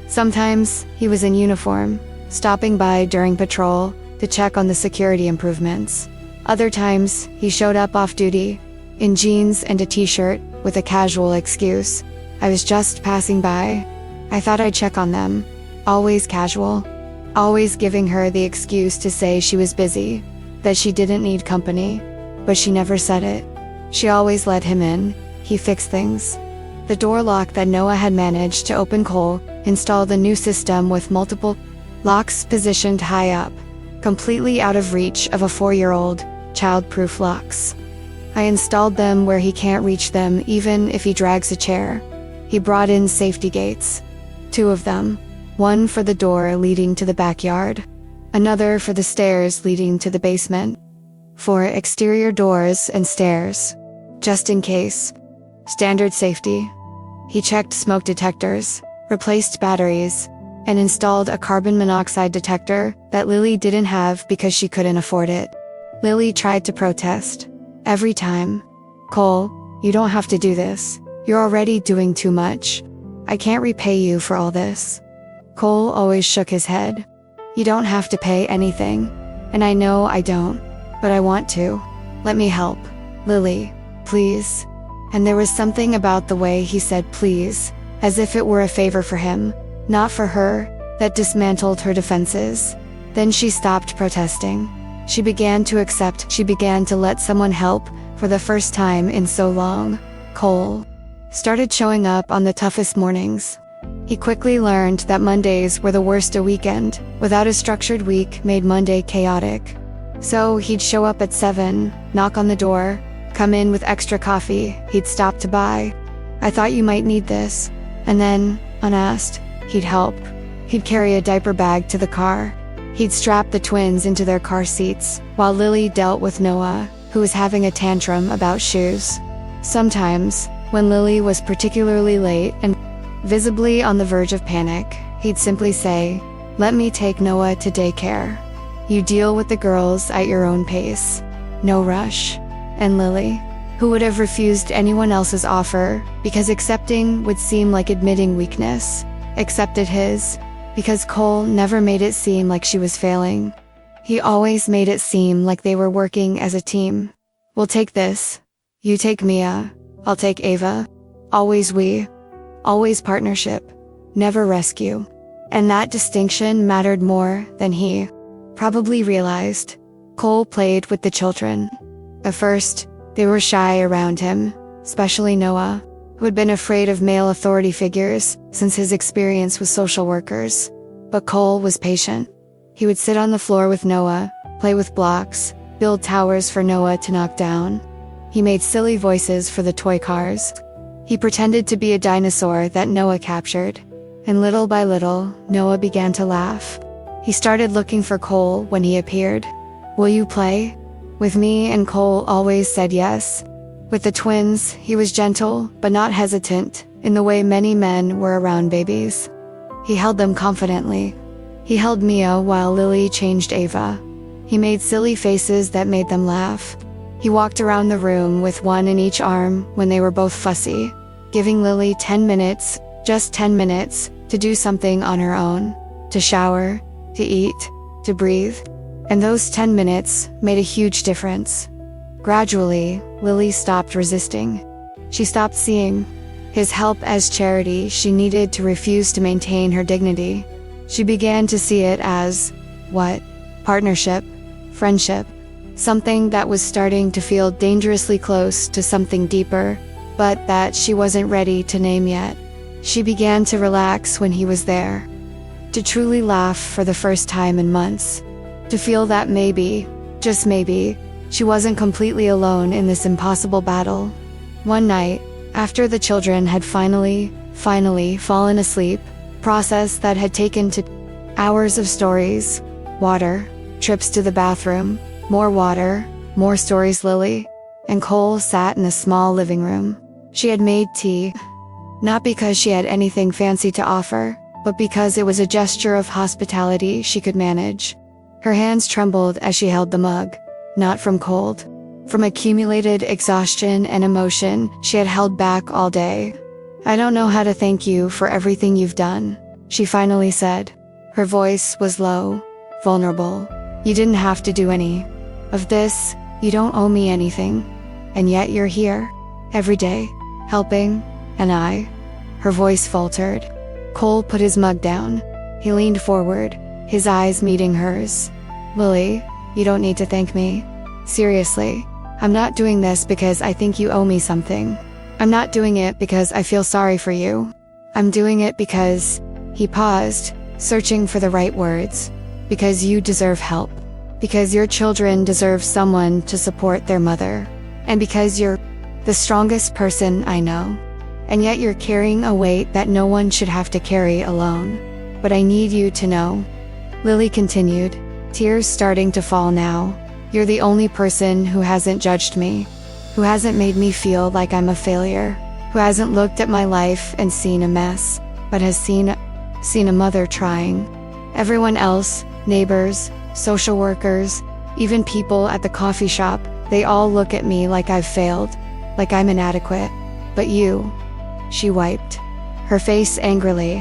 Sometimes he was in uniform, stopping by during patrol to check on the security improvements. Other times, he showed up off-duty, in jeans and a t-shirt, with a casual excuse. I was just passing by. I thought I'd check on them. Always casual. Always giving her the excuse to say she was busy, that she didn't need company, but she never said it. She always let him in. He fixed things. The door lock that Noah had managed to open, Cole installed a new system with multiple locks positioned high up, completely out of reach of a 4-year-old, child-proof locks. I installed them where he can't reach them even if he drags a chair. He brought in safety gates. 2 of them. One for the door leading to the backyard. Another for the stairs leading to the basement. 4 exterior doors and stairs. Just in case. Standard safety. He checked smoke detectors, replaced batteries, and installed a carbon monoxide detector that Lily didn't have because she couldn't afford it. Lily tried to protest. Every time. Cole, you don't have to do this. You're already doing too much. I can't repay you for all this. Cole always shook his head. You don't have to pay anything. And I know I don't. But I want to. Let me help. Lily, please. And there was something about the way he said please, as if it were a favor for him, not for her, that dismantled her defenses. Then she stopped protesting. She began to accept. She began to let someone help for the first time in so long. Cole started showing up on the toughest mornings. He quickly learned that Mondays were the worst a weekend. Without a structured week made Monday chaotic. So he'd show up at 7, knock on the door, come in with extra coffee he'd stop to buy. I thought you might need this. And then, unasked, he'd help. He'd carry a diaper bag to the car. He'd strap the twins into their car seats, while Lily dealt with Noah, who was having a tantrum about shoes. Sometimes, when Lily was particularly late and visibly on the verge of panic, he'd simply say, "Let me take Noah to daycare. You deal with the girls at your own pace. No rush." And Lily, who would have refused anyone else's offer because accepting would seem like admitting weakness, accepted his, because Cole never made it seem like she was failing. He always made it seem like they were working as a team. "We'll take this. You take Mia, I'll take Ava. Always we. Always partnership. Never rescue. And that distinction mattered more than he probably realized. Cole played with the children. At first, they were shy around him, especially Noah, who had been afraid of male authority figures since his experience with social workers. But Cole was patient. He would sit on the floor with Noah, play with blocks, build towers for Noah to knock down. He made silly voices for the toy cars. He pretended to be a dinosaur that Noah captured. And little by little, Noah began to laugh. He started looking for Cole when he appeared. Will you play with me? And Cole always said yes. With the twins, he was gentle, but not hesitant, in the way many men were around babies. He held them confidently. He held Mia while Lily changed Ava. He made silly faces that made them laugh. He walked around the room with one in each arm when they were both fussy, giving Lily 10 minutes, just 10 minutes, to do something on her own, to shower, to eat, to breathe. And those 10 minutes made a huge difference. Gradually, Lily stopped resisting. She stopped seeing his help as charity she needed to refuse to maintain her dignity. She began to see it as, what? Partnership, friendship, something that was starting to feel dangerously close to something deeper, but that she wasn't ready to name yet. She began to relax when he was there, to truly laugh for the first time in months, to feel that maybe, just maybe, she wasn't completely alone in this impossible battle. One night, after the children had finally fallen asleep, process that had taken to hours of stories, water, trips to the bathroom, more water, more stories. Lily and Cole sat in a small living room. She had made tea, not because she had anything fancy to offer, but because it was a gesture of hospitality she could manage. Her hands trembled as she held the mug, not from cold, from accumulated exhaustion and emotion she had held back all day. I don't know how to thank you for everything you've done, she finally said. Her voice was low, vulnerable. You didn't have to do any of this. You don't owe me anything. And yet you're here, every day, helping, and her voice faltered. Cole put his mug down. He leaned forward, his eyes meeting hers. Lily, you don't need to thank me. Seriously, I'm not doing this because I think you owe me something. I'm not doing it because I feel sorry for you. I'm doing it because, he paused, searching for the right words, because you deserve help. Because your children deserve someone to support their mother. And because you're the strongest person I know. And yet you're carrying a weight that no one should have to carry alone. But I need you to know. Lily continued, tears starting to fall now. You're the only person who hasn't judged me, who hasn't made me feel like I'm a failure, who hasn't looked at my life and seen a mess, but has seen a mother trying. Everyone else, neighbors, social workers, even people at the coffee shop, they all look at me like I've failed, like I'm inadequate. But you, she wiped her face angrily.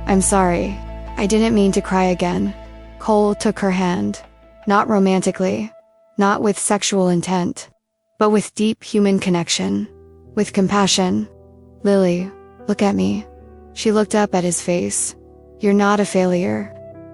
I'm sorry. I didn't mean to cry again. Cole took her hand. Not romantically, not with sexual intent, but with deep human connection, with compassion. Lily, look at me. She looked up at his face. You're not a failure.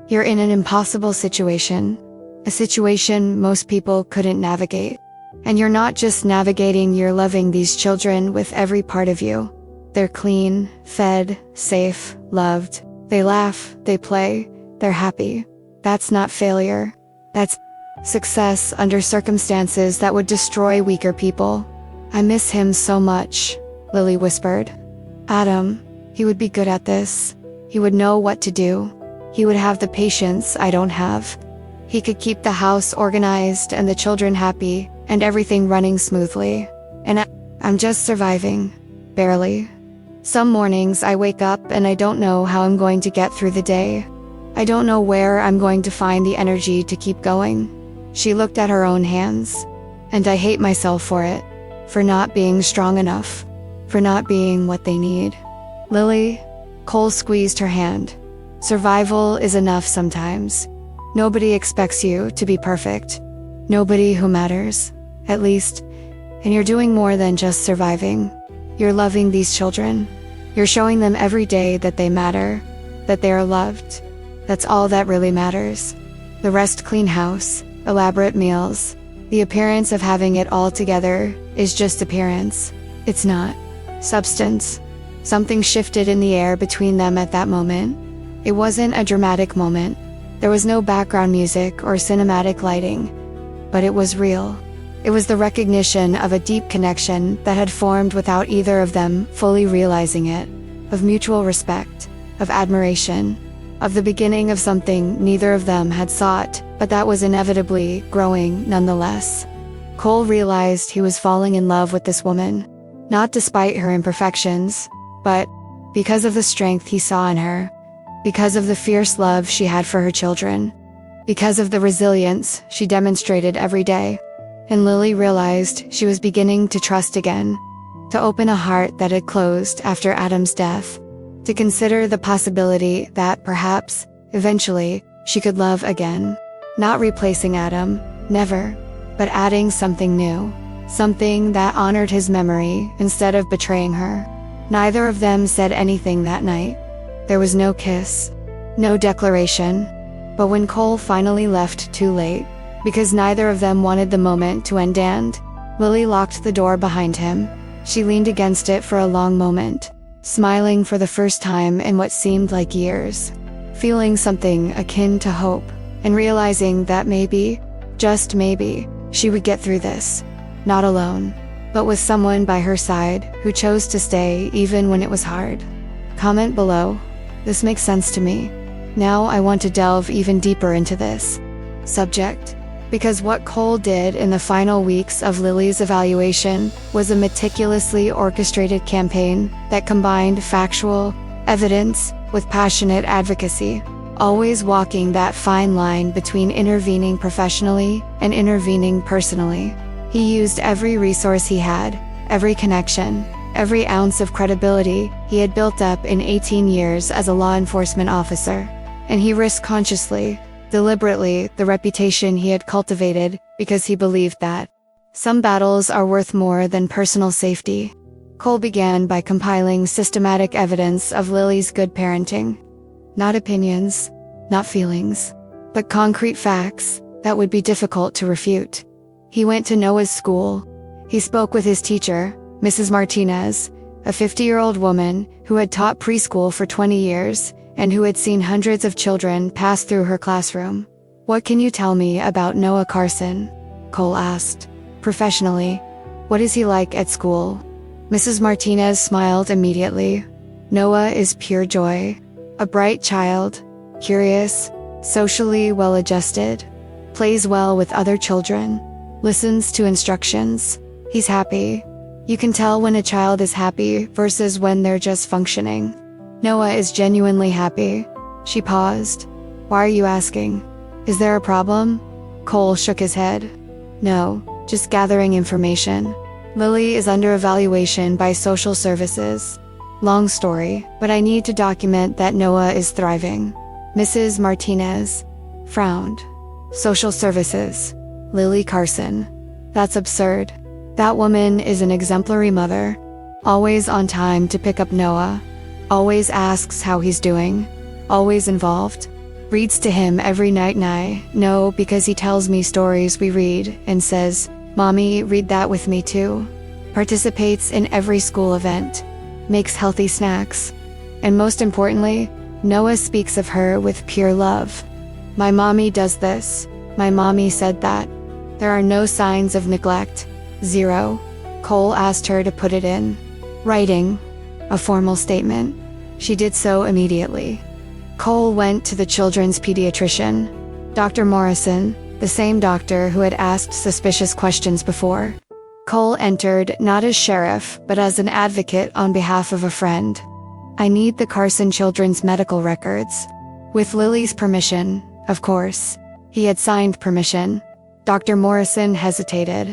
You're in an impossible situation, a situation most people couldn't navigate. And you're not just navigating, you're loving these children with every part of you. They're clean, fed, safe, loved. They laugh, they play, they're happy. That's not failure. That's success under circumstances that would destroy weaker people. I miss him so much, Lily whispered. Adam, he would be good at this. He would know what to do. He would have the patience I don't have. He could keep the house organized and the children happy and everything running smoothly. And I'm just surviving. Barely. Some mornings I wake up and I don't know how I'm going to get through the day. I don't know where I'm going to find the energy to keep going. She looked at her own hands. And I hate myself for it. For not being strong enough. For not being what they need. Lily, Cole squeezed her hand. Survival is enough sometimes. Nobody expects you to be perfect. Nobody who matters. At least And you're doing more than just surviving. You're loving these children. You're showing them every day that they matter, that they are loved. That's all that really matters. The rest, clean house, elaborate meals, the appearance of having it all together, is just appearance. It's not substance. Something shifted in the air between them at that moment. It wasn't a dramatic moment. There was no background music or cinematic lighting. But it was real. It was the recognition of a deep connection that had formed without either of them fully realizing it, of mutual respect, of admiration, of the beginning of something neither of them had sought, but that was inevitably growing nonetheless. Cole realized he was falling in love with this woman, not despite her imperfections, but because of the strength he saw in her, because of the fierce love she had for her children, because of the resilience she demonstrated every day. And Lily realized she was beginning to trust again, to open a heart that had closed after Adam's death, to consider the possibility that perhaps, eventually, she could love again. Not replacing Adam, never, but adding something new, something that honored his memory instead of betraying her. Neither of them said anything that night. There was no kiss, no declaration. But when Cole finally left too late, because neither of them wanted the moment to end, and Lily locked the door behind him, she leaned against it for a long moment, smiling for the first time in what seemed like years, feeling something akin to hope, and realizing that maybe, just maybe, she would get through this, not alone, but with someone by her side who chose to stay even when it was hard. Comment below. This makes sense to me. Now I want to delve even deeper into this subject, because what Cole did in the final weeks of Lily's evaluation was a meticulously orchestrated campaign that combined factual evidence with passionate advocacy, always walking that fine line between intervening professionally and intervening personally. He used every resource he had, every connection, every ounce of credibility he had built up in 18 years as a law enforcement officer, and he risked consciously, deliberately, the reputation he had cultivated because he believed that some battles are worth more than personal safety. Cole began by compiling systematic evidence of Lily's good parenting. Not opinions, not feelings, but concrete facts that would be difficult to refute. He went to Noah's school. He spoke with his teacher, Mrs. Martinez, a 50-year-old woman who had taught preschool for 20 years, and who had seen hundreds of children pass through her classroom. "What can you tell me about Noah Carson?" Cole asked. "Professionally, what is he like at school?" Mrs. Martinez smiled immediately. "Noah is pure joy. A bright child, curious, socially well-adjusted, plays well with other children, listens to instructions. He's happy. You can tell when a child is happy versus when they're just functioning. Noah is genuinely happy." She paused. "Why are you asking? Is there a problem?" Cole shook his head. "No, just gathering information. Lily is under evaluation by social services. Long story, but I need to document that Noah is thriving." Mrs. Martinez frowned. "Social services. Lily Carson. That's absurd. That woman is an exemplary mother. Always on time to pick up Noah. Always asks how he's doing. Always involved. Reads to him every night, and I know because he tells me stories we read and says, 'Mommy, read that with me too.' Participates in every school event. Makes healthy snacks. And most importantly, Noah speaks of her with pure love. 'My mommy does this. My mommy said that.' There are no signs of neglect. Zero." Cole asked her to put it in writing, a formal statement. She did so immediately. Cole went to the children's pediatrician, Dr. Morrison, the same doctor who had asked suspicious questions before. Cole entered not as sheriff, but as an advocate on behalf of a friend. "I need the Carson children's medical records." With Lily's permission, of course. He had signed permission. Dr. Morrison hesitated.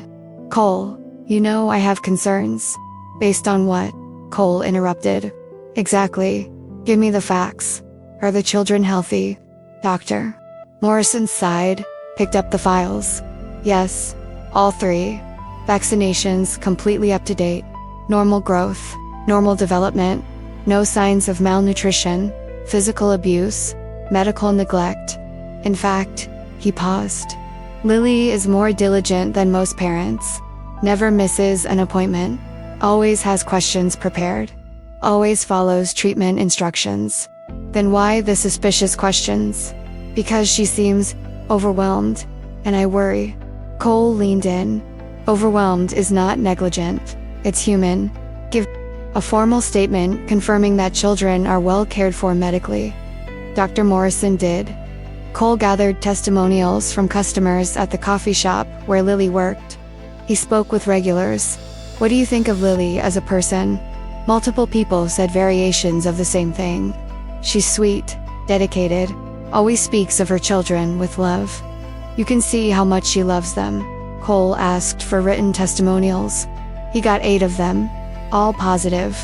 "Cole, you know I have concerns." "Based on what?" Cole interrupted. "Exactly. Give me the facts. Are the children healthy, doctor?" Morrison sighed, picked up the files. "Yes, all three. Vaccinations completely up to date. Normal growth, normal development, no signs of malnutrition, physical abuse, medical neglect. In fact, he paused. Lily is more diligent than most parents. Never misses an appointment. Always has questions prepared. Always follows treatment instructions. Then why the suspicious questions? Because she seems overwhelmed, and I worry. Cole leaned in. Overwhelmed is not negligent. It's human. Give a formal statement confirming that children are well cared for medically. Dr. Morrison did. Cole gathered testimonials from customers at the coffee shop where Lily worked. He spoke with regulars. What do you think of Lily as a person? Multiple people said variations of the same thing. She's sweet, dedicated, always speaks of her children with love. You can see how much she loves them. Cole asked for written testimonials. He got 8 of them, all positive,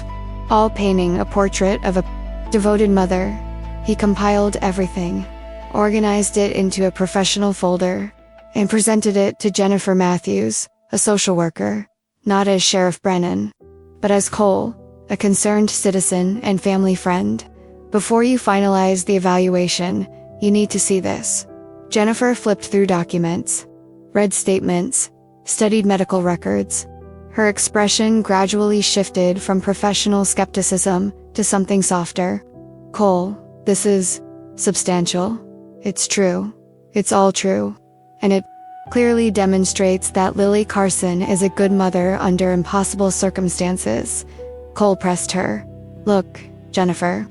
all painting a portrait of a devoted mother. He compiled everything, organized it into a professional folder, and presented it to Jennifer Matthews, a social worker, not as Sheriff Brennan, but as Cole, a concerned citizen and family friend. Before you finalize the evaluation, you need to see this. Jennifer flipped through documents, read statements, studied medical records. Her expression gradually shifted from professional skepticism to something softer. Cole, this is substantial. It's true. It's all true. And it clearly demonstrates that Lily Carson is a good mother under impossible circumstances. Cole pressed her. Look, Jennifer,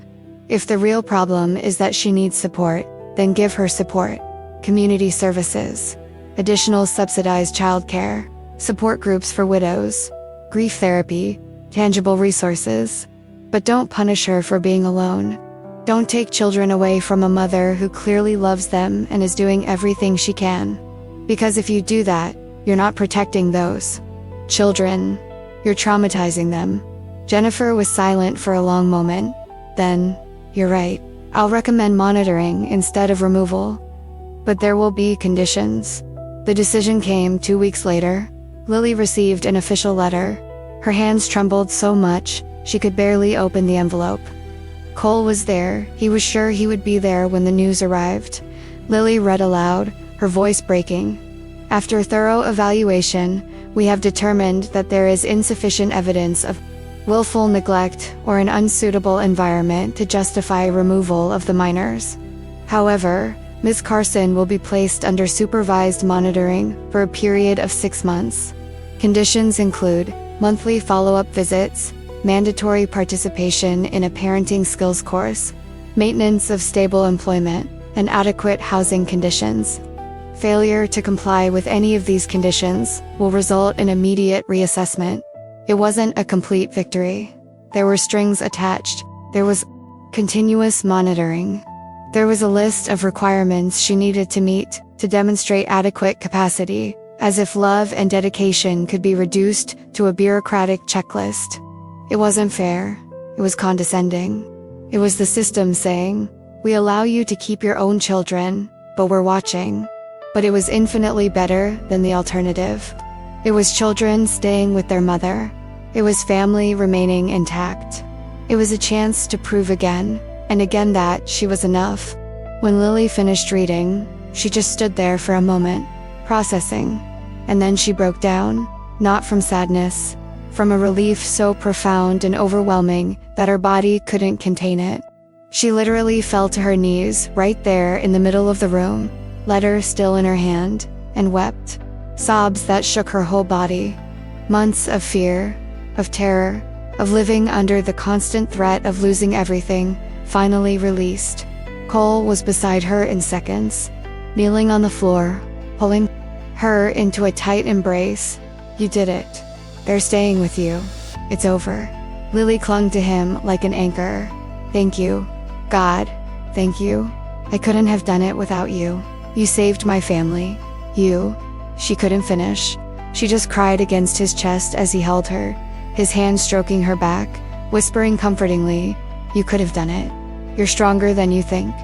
if the real problem is that she needs support, then give her support. Community services, additional subsidized childcare, support groups for widows, grief therapy, tangible resources. But don't punish her for being alone. Don't take children away from a mother who clearly loves them and is doing everything she can. Because if you do that, you're not protecting those children. You're traumatizing them. Jennifer was silent for a long moment. Then, you're right. I'll recommend monitoring instead of removal. But there will be conditions. The decision came 2 weeks later. Lily received an official letter. Her hands trembled so much, she could barely open the envelope. Cole was there. He was sure he would be there when the news arrived. Lily read aloud, her voice breaking. After thorough evaluation, we have determined that there is insufficient evidence of willful neglect or an unsuitable environment to justify removal of the minors. However, Ms. Carson will be placed under supervised monitoring for a period of 6 months. Conditions include monthly follow-up visits, mandatory participation in a parenting skills course, maintenance of stable employment, and adequate housing conditions. Failure to comply with any of these conditions will result in immediate reassessment. It wasn't a complete victory. There were strings attached. There was continuous monitoring. There was a list of requirements she needed to meet to demonstrate adequate capacity, as if love and dedication could be reduced to a bureaucratic checklist. It wasn't fair. It was condescending. It was the system saying, "We allow you to keep your own children, but we're watching." But it was infinitely better than the alternative. It was children staying with their mother. It was family remaining intact. It was a chance to prove again and again that she was enough. When Lily finished reading, she just stood there for a moment, processing. And then she broke down, not from sadness, from a relief so profound and overwhelming that her body couldn't contain it. She literally fell to her knees right there in the middle of the room, letter still in her hand, and wept. Sobs that shook her whole body. Months of fear, of terror, of living under the constant threat of losing everything, finally released. Cole was beside her in seconds, kneeling on the floor, pulling her into a tight embrace. "You did it. They're staying with you. It's over." Lily clung to him like an anchor. "Thank you, God. Thank you. I couldn't have done it without you. You saved my family. You." She couldn't finish. She just cried against his chest as he held her, his hand stroking her back, whispering comfortingly, "You could have done it. You're stronger than you think.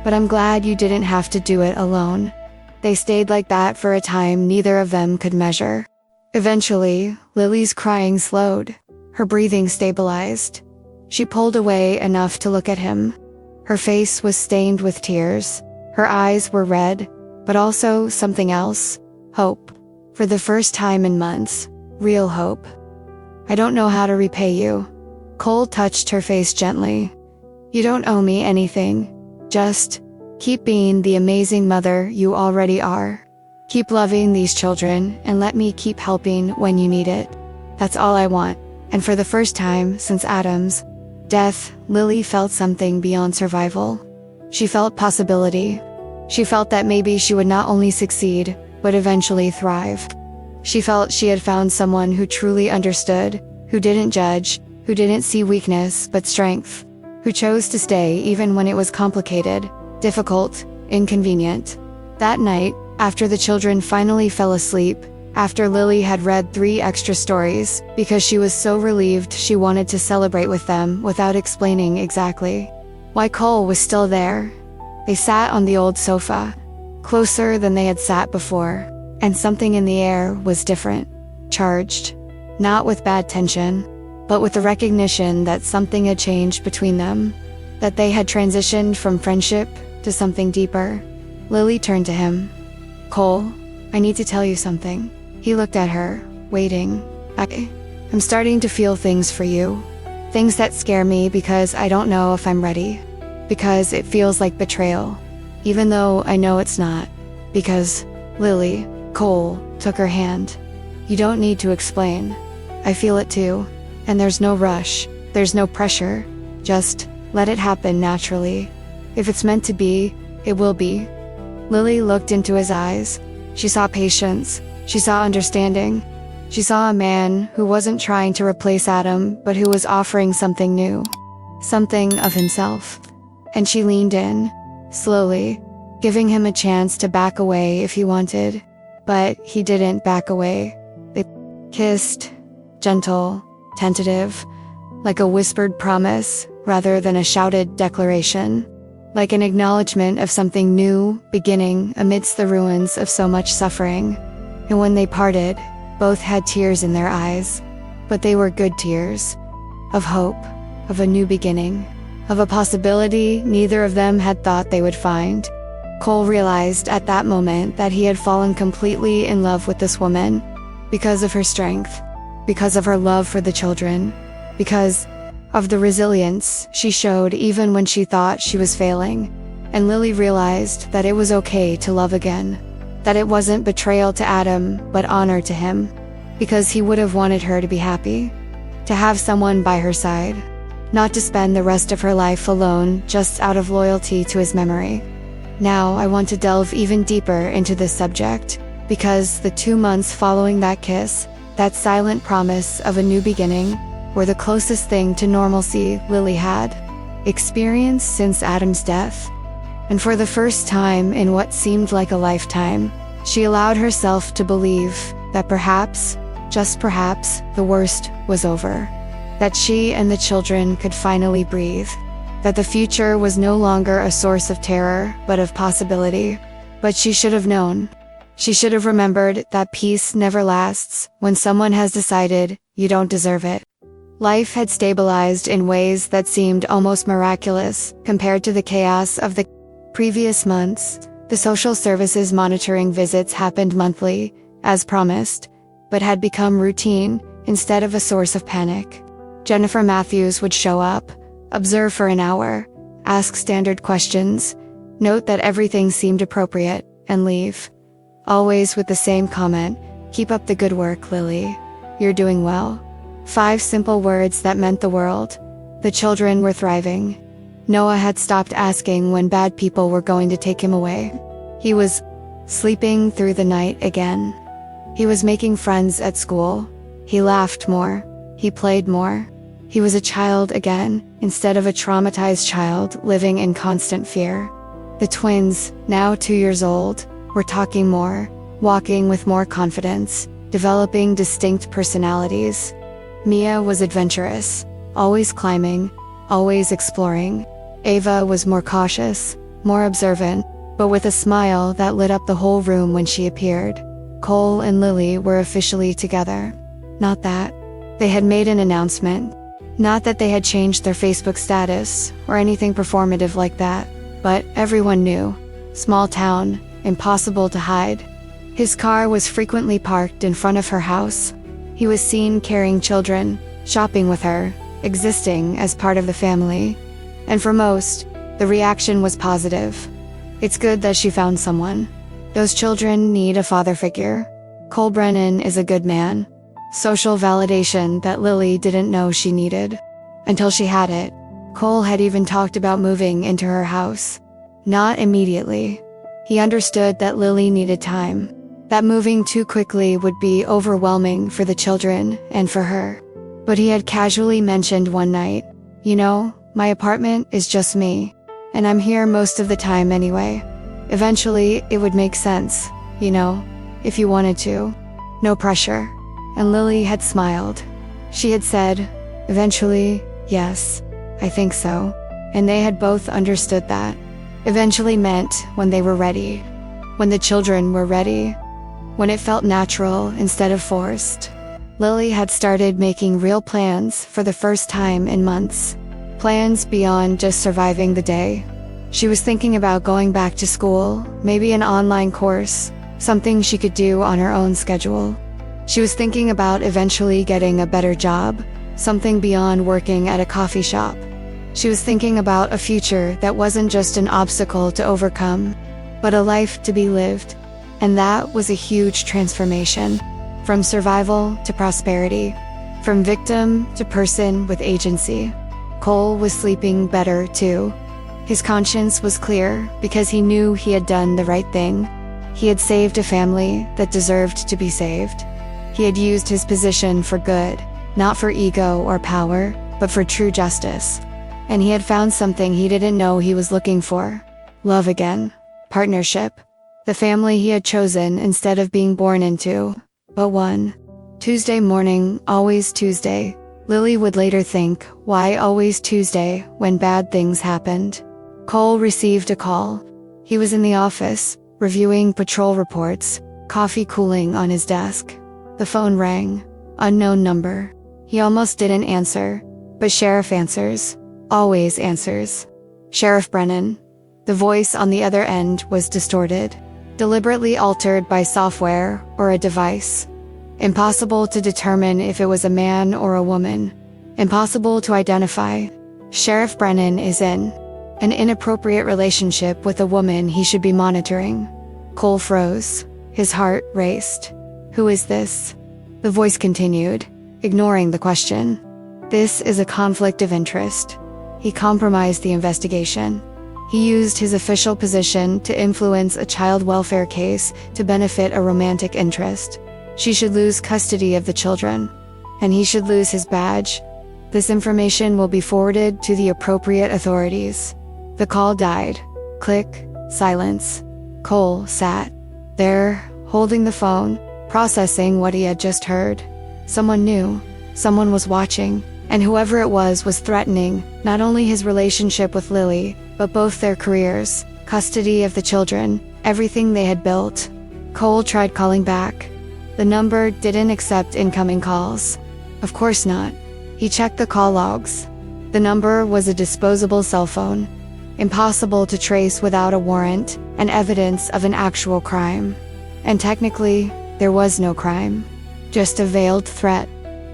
But I'm glad you didn't have to do it alone." They stayed like that for a time neither of them could measure. Eventually, Lily's crying slowed. Her breathing stabilized. She pulled away enough to look at him. Her face was stained with tears. Her eyes were red, but also something else. Hope. For the first time in months. Real hope. "I don't know how to repay you." Cole touched her face gently. "You don't owe me anything. Just keep being the amazing mother you already are. Keep loving these children and let me keep helping when you need it. That's all I want." And for the first time since Adam's death, Lily felt something beyond survival. She felt possibility. She felt that maybe she would not only succeed, but eventually thrive. She felt she had found someone who truly understood, who didn't judge, who didn't see weakness but strength, who chose to stay even when it was complicated, difficult, inconvenient. That night, after the children finally fell asleep, after Lily had read 3 extra stories, because she was so relieved she wanted to celebrate with them without explaining exactly why Cole was still there. They sat on the old sofa, closer than they had sat before, and something in the air was different, charged, not with bad tension, but with the recognition that something had changed between them, that they had transitioned from friendship to something deeper. Lily turned to him. "Cole, I need to tell you something." He looked at her, waiting. I'm starting to feel things for you. Things that scare me because I don't know if I'm ready. Because it feels like betrayal. Even though I know it's not. Because, Lily," Cole took her hand. "You don't need to explain. I feel it too. And there's no rush. There's no pressure. Just let it happen naturally. If it's meant to be, it will be." Lily looked into his eyes. She saw patience. She saw understanding. She saw a man who wasn't trying to replace Adam, but who was offering something new. Something of himself. And she leaned in, slowly, giving him a chance to back away if he wanted. But he didn't back away. They kissed, gentle, tentative, like a whispered promise rather than a shouted declaration. Like an acknowledgement of something new beginning amidst the ruins of so much suffering. And when they parted, both had tears in their eyes. But they were good tears. Of hope, of a new beginning, of a possibility neither of them had thought they would find. Cole realized at that moment that he had fallen completely in love with this woman. Because of her strength. Because of her love for the children. Because of the resilience she showed even when she thought she was failing. And Lily realized that it was okay to love again. That it wasn't betrayal to Adam, but honor to him. Because he would have wanted her to be happy. To have someone by her side. Not to spend the rest of her life alone just out of loyalty to his memory. Now I want to delve even deeper into this subject. Because the 2 months following that kiss, that silent promise of a new beginning, were the closest thing to normalcy Lily had experienced since Adam's death. And for the first time in what seemed like a lifetime, she allowed herself to believe that perhaps, just perhaps, the worst was over. That she and the children could finally breathe. That the future was no longer a source of terror, but of possibility. But she should have known. She should have remembered that peace never lasts when someone has decided you don't deserve it. Life had stabilized in ways that seemed almost miraculous compared to the chaos of the previous months. The social services monitoring visits happened monthly, as promised, but had become routine instead of a source of panic. Jennifer Matthews would show up, observe for an hour, ask standard questions, note that everything seemed appropriate, and leave. Always with the same comment, "Keep up the good work, Lily. You're doing well." 5 simple words that meant the world. The children were thriving. Noah had stopped asking when bad people were going to take him away. He was sleeping through the night again. He was making friends at school. He laughed more. He played more. He was a child again, instead of a traumatized child living in constant fear. The twins, now 2 years old, were talking more, walking with more confidence, developing distinct personalities. Mia was adventurous, always climbing, always exploring. Ava was more cautious, more observant, but with a smile that lit up the whole room when she appeared. Cole and Lily were officially together. Not that they had made an announcement. Not that they had changed their Facebook status or anything performative like that. But everyone knew. Small town, impossible to hide. His car was frequently parked in front of her house. He was seen carrying children, shopping with her, existing as part of the family. And for most, the reaction was positive. It's good that she found someone. Those children need a father figure. Cole Brennan is a good man. Social validation that Lily didn't know she needed. Until she had it. Cole had even talked about moving into her house. Not immediately. He understood that Lily needed time. That moving too quickly would be overwhelming for the children and for her. But he had casually mentioned one night, "You know, my apartment is just me. And I'm here most of the time anyway. Eventually, it would make sense, you know, if you wanted to. No pressure." And Lily had smiled. She had said, "Eventually, yes, I think so." And they had both understood that. Eventually meant when they were ready. When the children were ready. When it felt natural instead of forced. Lily had started making real plans for the first time in months. Plans beyond just surviving the day. She was thinking about going back to school, maybe an online course, something she could do on her own schedule. She was thinking about eventually getting a better job, something beyond working at a coffee shop. She was thinking about a future that wasn't just an obstacle to overcome, but a life to be lived. And that was a huge transformation. From survival to prosperity. From victim to person with agency. Cole was sleeping better too. His conscience was clear because he knew he had done the right thing. He had saved a family that deserved to be saved. He had used his position for good, not for ego or power, but for true justice. And he had found something he didn't know he was looking for. Love again. Partnership. The family he had chosen instead of being born into. But one Tuesday morning, always Tuesday. Lily would later think, why always Tuesday when bad things happened? Cole received a call. He was in the office, reviewing patrol reports, coffee cooling on his desk. The phone rang. Unknown number. He almost didn't answer. But Sheriff answers. Always answers. Sheriff Brennan. The voice on the other end was distorted. Deliberately altered by software or a device. Impossible to determine if it was a man or a woman. Impossible to identify. Sheriff Brennan is in an inappropriate relationship with a woman he should be monitoring. Cole froze. His heart raced. Who is this? The voice continued, ignoring the question. This is a conflict of interest. He compromised the investigation. He used his official position to influence a child welfare case to benefit a romantic interest. She should lose custody of the children. And he should lose his badge. This information will be forwarded to the appropriate authorities. The call died. Click. Silence. Cole sat there, holding the phone, processing what he had just heard. Someone knew. Someone was watching. And whoever it was threatening not only his relationship with Lily, but both their careers, custody of the children, everything they had built. Cole tried calling back. The number didn't accept incoming calls. Of course not. He checked the call logs. The number was a disposable cell phone. Impossible to trace without a warrant and evidence of an actual crime. And technically, there was no crime. Just a veiled threat.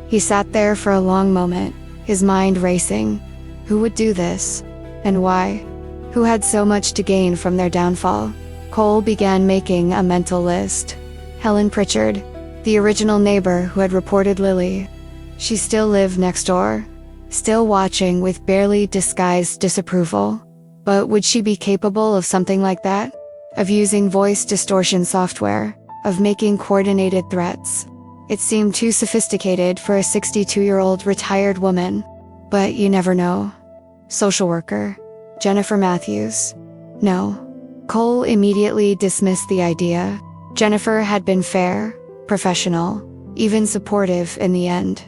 He sat there for a long moment, his mind racing. Who would do this? And why? Who had so much to gain from their downfall? Cole began making a mental list. Helen Pritchard, the original neighbor who had reported Lily. She still lived next door, still watching with barely disguised disapproval. But would she be capable of something like that? Of using voice distortion software? Of making coordinated threats? It seemed too sophisticated for a 62-year-old retired woman. But you never know. Social worker. Jennifer Matthews. No. Cole immediately dismissed the idea. Jennifer had been fair, professional, even supportive in the end.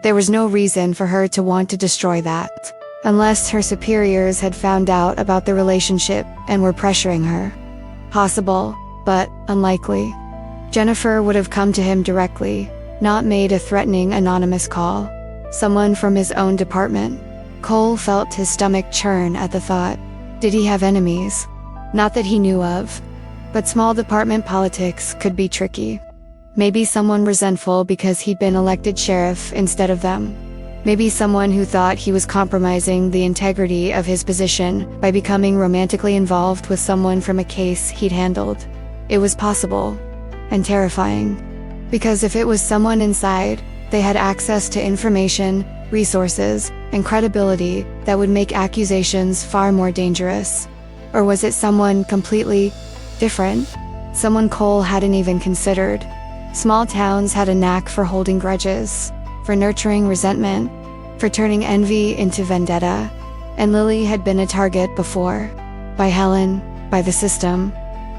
There was no reason for her to want to destroy that, unless her superiors had found out about the relationship and were pressuring her. Possible, but unlikely. Jennifer would have come to him directly, not made a threatening anonymous call. Someone from his own department. Cole felt his stomach churn at the thought. Did he have enemies? Not that he knew of. But small department politics could be tricky. Maybe someone resentful because he'd been elected sheriff instead of them. Maybe someone who thought he was compromising the integrity of his position by becoming romantically involved with someone from a case he'd handled. It was possible. And terrifying. Because if it was someone inside, they had access to information, resources, and credibility that would make accusations far more dangerous. Or was it someone completely different? Someone Cole hadn't even considered. Small towns had a knack for holding grudges, for nurturing resentment, for turning envy into vendetta. And Lily had been a target before. By Helen, by the system.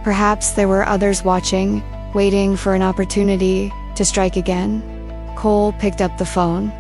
Perhaps there were others watching, waiting for an opportunity to strike again. Cole picked up the phone.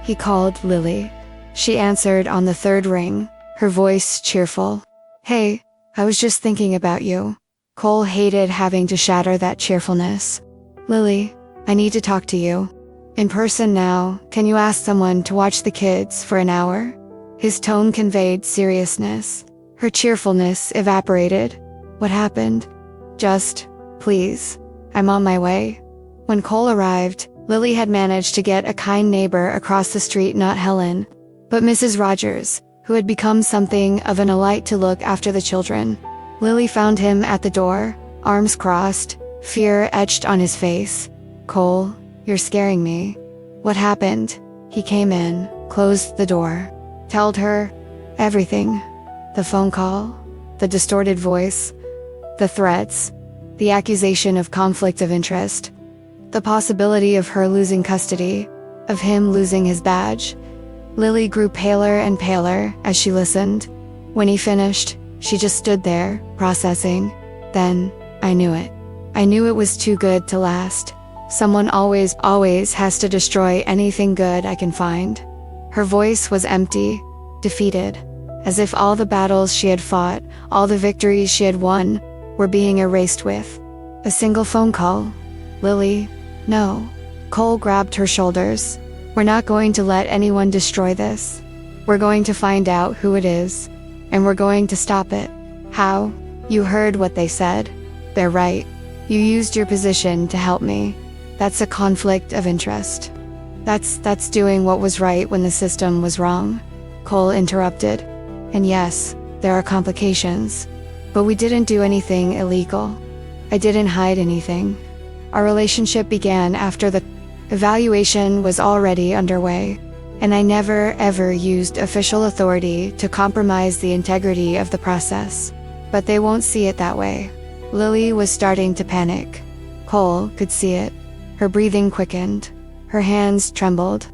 He called Lily. She answered on the third ring, her voice cheerful. Hey, I was just thinking about you. Cole hated having to shatter that cheerfulness. Lily, I need to talk to you. In person now, can you ask someone to watch the kids for an hour? His tone conveyed seriousness. Her cheerfulness evaporated. What happened? Just, please. I'm on my way. When Cole arrived, Lily had managed to get a kind neighbor across the street, not Helen, but Mrs. Rogers, who had become something of an elite to look after the children. Lily found him at the door, arms crossed, fear etched on his face. Cole, you're scaring me. What happened? He came in, closed the door. Told her everything. The phone call, the distorted voice, the threats, the accusation of conflict of interest, the possibility of her losing custody, of him losing his badge. Lily grew paler and paler as she listened. When he finished, she just stood there, processing. Then, I knew it. I knew it was too good to last. Someone always has to destroy anything good I can find. Her voice was empty, defeated, as if all the battles she had fought, all the victories she had won, were being erased with a single phone call. Lily, no. Cole grabbed her shoulders. We're not going to let anyone destroy this. We're going to find out who it is, and we're going to stop it. How? You heard what they said. They're right. You used your position to help me. That's a conflict of interest. That's doing what was right when the system was wrong. Cole interrupted. And yes, there are complications. But we didn't do anything illegal. I didn't hide anything. Our relationship began after the evaluation was already underway, and I never ever used official authority to compromise the integrity of the process. But they won't see it that way. Lily was starting to panic. Cole could see it. Her breathing quickened. Her hands trembled.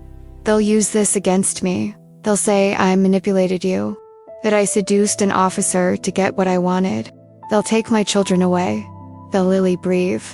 They'll use this against me. They'll say I manipulated you, that I seduced an officer to get what I wanted. They'll take my children away. They'll Lily breathe.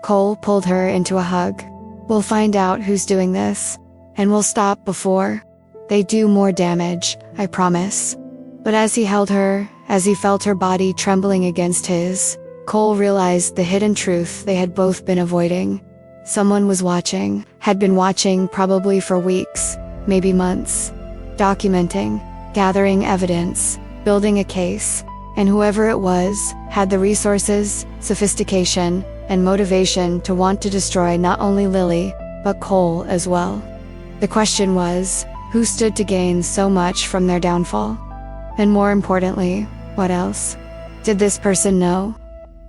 Cole pulled her into a hug. We'll find out who's doing this, and we'll stop before they do more damage, I promise. But as he held her, as he felt her body trembling against his, Cole realized the hidden truth they had both been avoiding. Someone was watching, had been watching probably for weeks, maybe months, documenting, gathering evidence, building a case, and whoever it was had the resources, sophistication, and motivation to want to destroy not only Lily, but Cole as well. The question was, who stood to gain so much from their downfall? And more importantly, what else? Did this person know?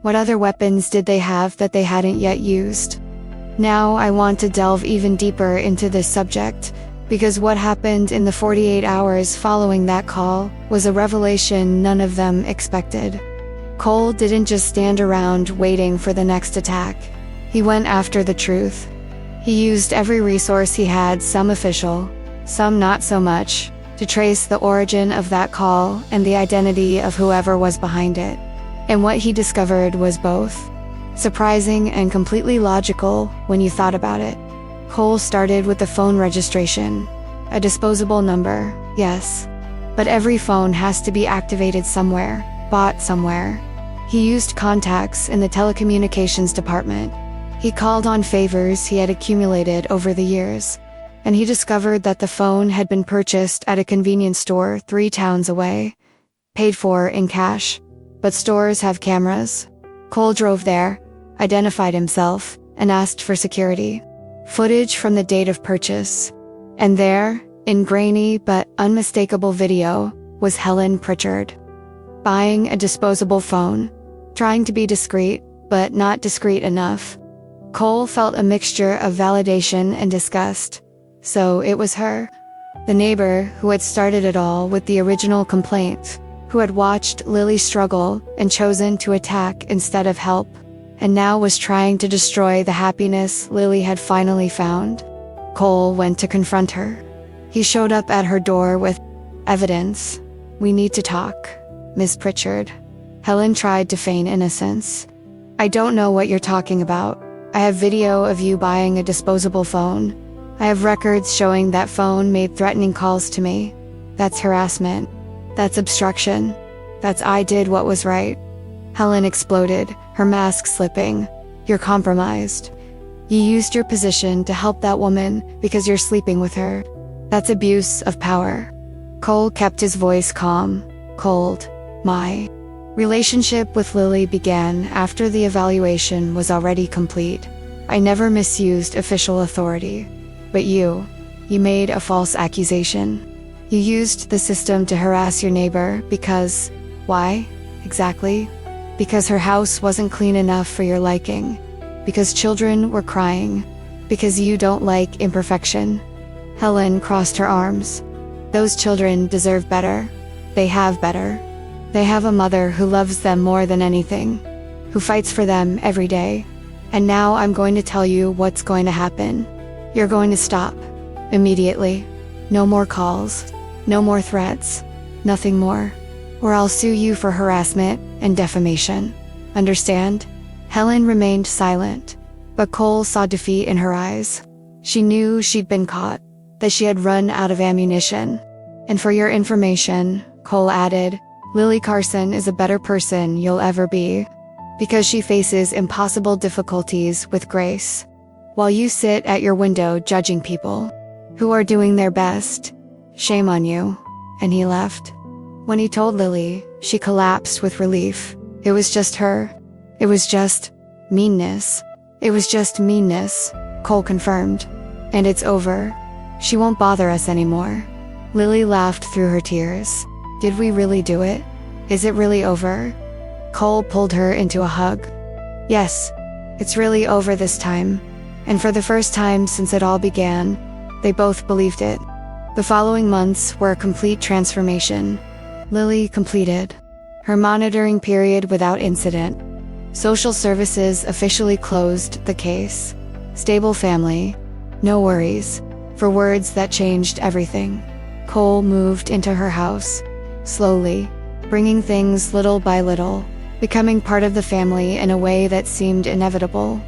What other weapons did they have that they hadn't yet used? Now I want to delve even deeper into this subject, because what happened in the 48 hours following that call was a revelation none of them expected. Cole didn't just stand around waiting for the next attack. He went after the truth. He used every resource he had, some official, some not so much, to trace the origin of that call and the identity of whoever was behind it. And what he discovered was both surprising and completely logical when you thought about it. Cole started with the phone registration. A disposable number, yes. But every phone has to be activated somewhere, bought somewhere. He used contacts in the telecommunications department. He called on favors he had accumulated over the years, and he discovered that the phone had been purchased at a convenience store 3 towns away, paid for in cash. But stores have cameras. Cole drove there, identified himself, and asked for security footage from the date of purchase. And there, in grainy but unmistakable video, was Helen Pritchard, buying a disposable phone, trying to be discreet, but not discreet enough. Cole felt a mixture of validation and disgust. So it was her, the neighbor who had started it all with the original complaint, who had watched Lily struggle and chosen to attack instead of help, and now was trying to destroy the happiness Lily had finally found. Cole went to confront her. He showed up at her door with evidence. "We need to talk, Miss Pritchard." Helen tried to feign innocence. "I don't know what you're talking about. I have video of you buying a disposable phone. I have records showing that phone made threatening calls to me. That's harassment. That's obstruction. That's I did what was right." Helen exploded, her mask slipping. "You're compromised. You used your position to help that woman because you're sleeping with her. That's abuse of power." Cole kept his voice calm, cold. "My relationship with Lily began after the evaluation was already complete. I never misused official authority. But you made a false accusation. You used the system to harass your neighbor because, why, exactly? Because her house wasn't clean enough for your liking. Because children were crying. Because you don't like imperfection." Helen crossed her arms. "Those children deserve better. They have better. They have a mother who loves them more than anything, who fights for them every day. And now I'm going to tell you what's going to happen. You're going to stop. Immediately. No more calls. No more threats. Nothing more. Or I'll sue you for harassment and defamation. Understand?" Helen remained silent, but Cole saw defeat in her eyes. She knew she'd been caught, that she had run out of ammunition. "And for your information," Cole added, "Lily Carson is a better person you'll ever be, because she faces impossible difficulties with grace, while you sit at your window judging people who are doing their best. Shame on you." And he left. When he told Lily, she collapsed with relief. It was just her. It was just meanness. It was just meanness, Cole confirmed. "And it's over. She won't bother us anymore." Lily laughed through her tears. "Did we really do it? Is it really over?" Cole pulled her into a hug. "Yes, it's really over this time." And for the first time since it all began, they both believed it. The following months were a complete transformation. Lily completed her monitoring period without incident. Social services officially closed the case. Stable family. No worries. For words that changed everything. Cole moved into her house, slowly, bringing things little by little, becoming part of the family in a way that seemed inevitable.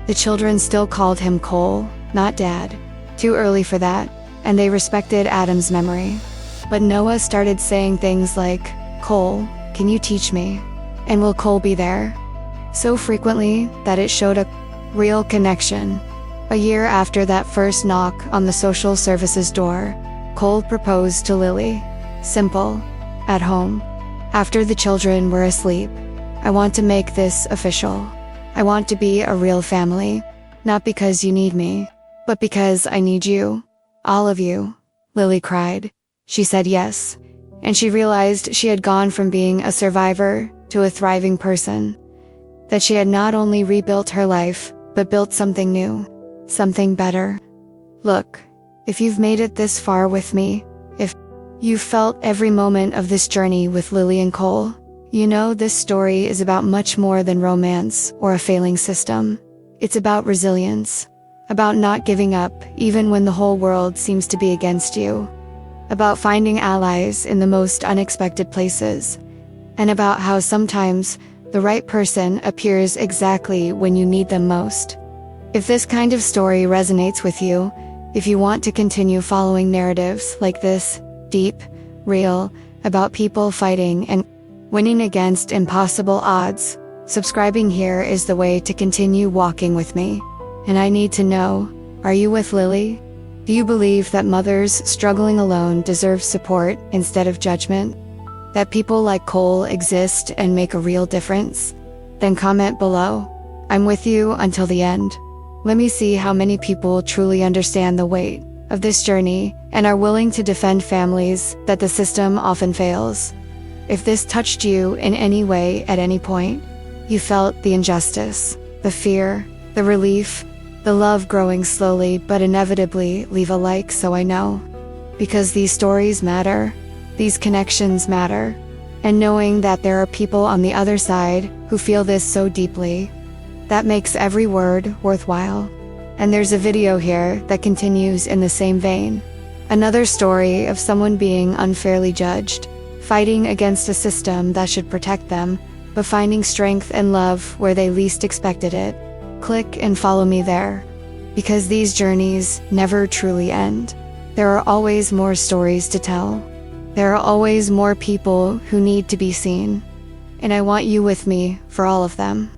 The children still called him Cole, not Dad. Too early for that, and they respected Adam's memory. But Noah started saying things like, "Cole, can you teach me? And will Cole be there?" So frequently that it showed a real connection. A year after that first knock on the social services door, Cole proposed to Lily. Simple. At home. After the children were asleep. "I want to make this official. I want to be a real family. Not because you need me, but because I need you. All of you." Lily cried. She said yes. And she realized she had gone from being a survivor to a thriving person. That she had not only rebuilt her life, but built something new. Something better. Look, if you've made it this far with me, if you've felt every moment of this journey with Lily and Cole, you know this story is about much more than romance or a failing system. It's about resilience. About not giving up even when the whole world seems to be against you. About finding allies in the most unexpected places. And about how sometimes the right person appears exactly when you need them most. If this kind of story resonates with you, if you want to continue following narratives like this, deep, real, about people fighting and winning against impossible odds, Subscribing here is the way to continue walking with me. And I need to know, are you with Lily? Do you believe that mothers struggling alone deserve support instead of judgment? That people like Cole exist and make a real difference? Then comment below. I'm with you until the end. Let me see how many people truly understand the weight of this journey and are willing to defend families that the system often fails. If this touched you in any way at any point, you felt the injustice, the fear, the relief, the love growing slowly but inevitably, leave a like so I know. Because these stories matter, these connections matter, and knowing that there are people on the other side who feel this so deeply, that makes every word worthwhile. And there's a video here that continues in the same vein. Another story of someone being unfairly judged, fighting against a system that should protect them, but finding strength and love where they least expected it. Click and follow me there. Because these journeys never truly end. There are always more stories to tell. There are always more people who need to be seen. And I want you with me for all of them.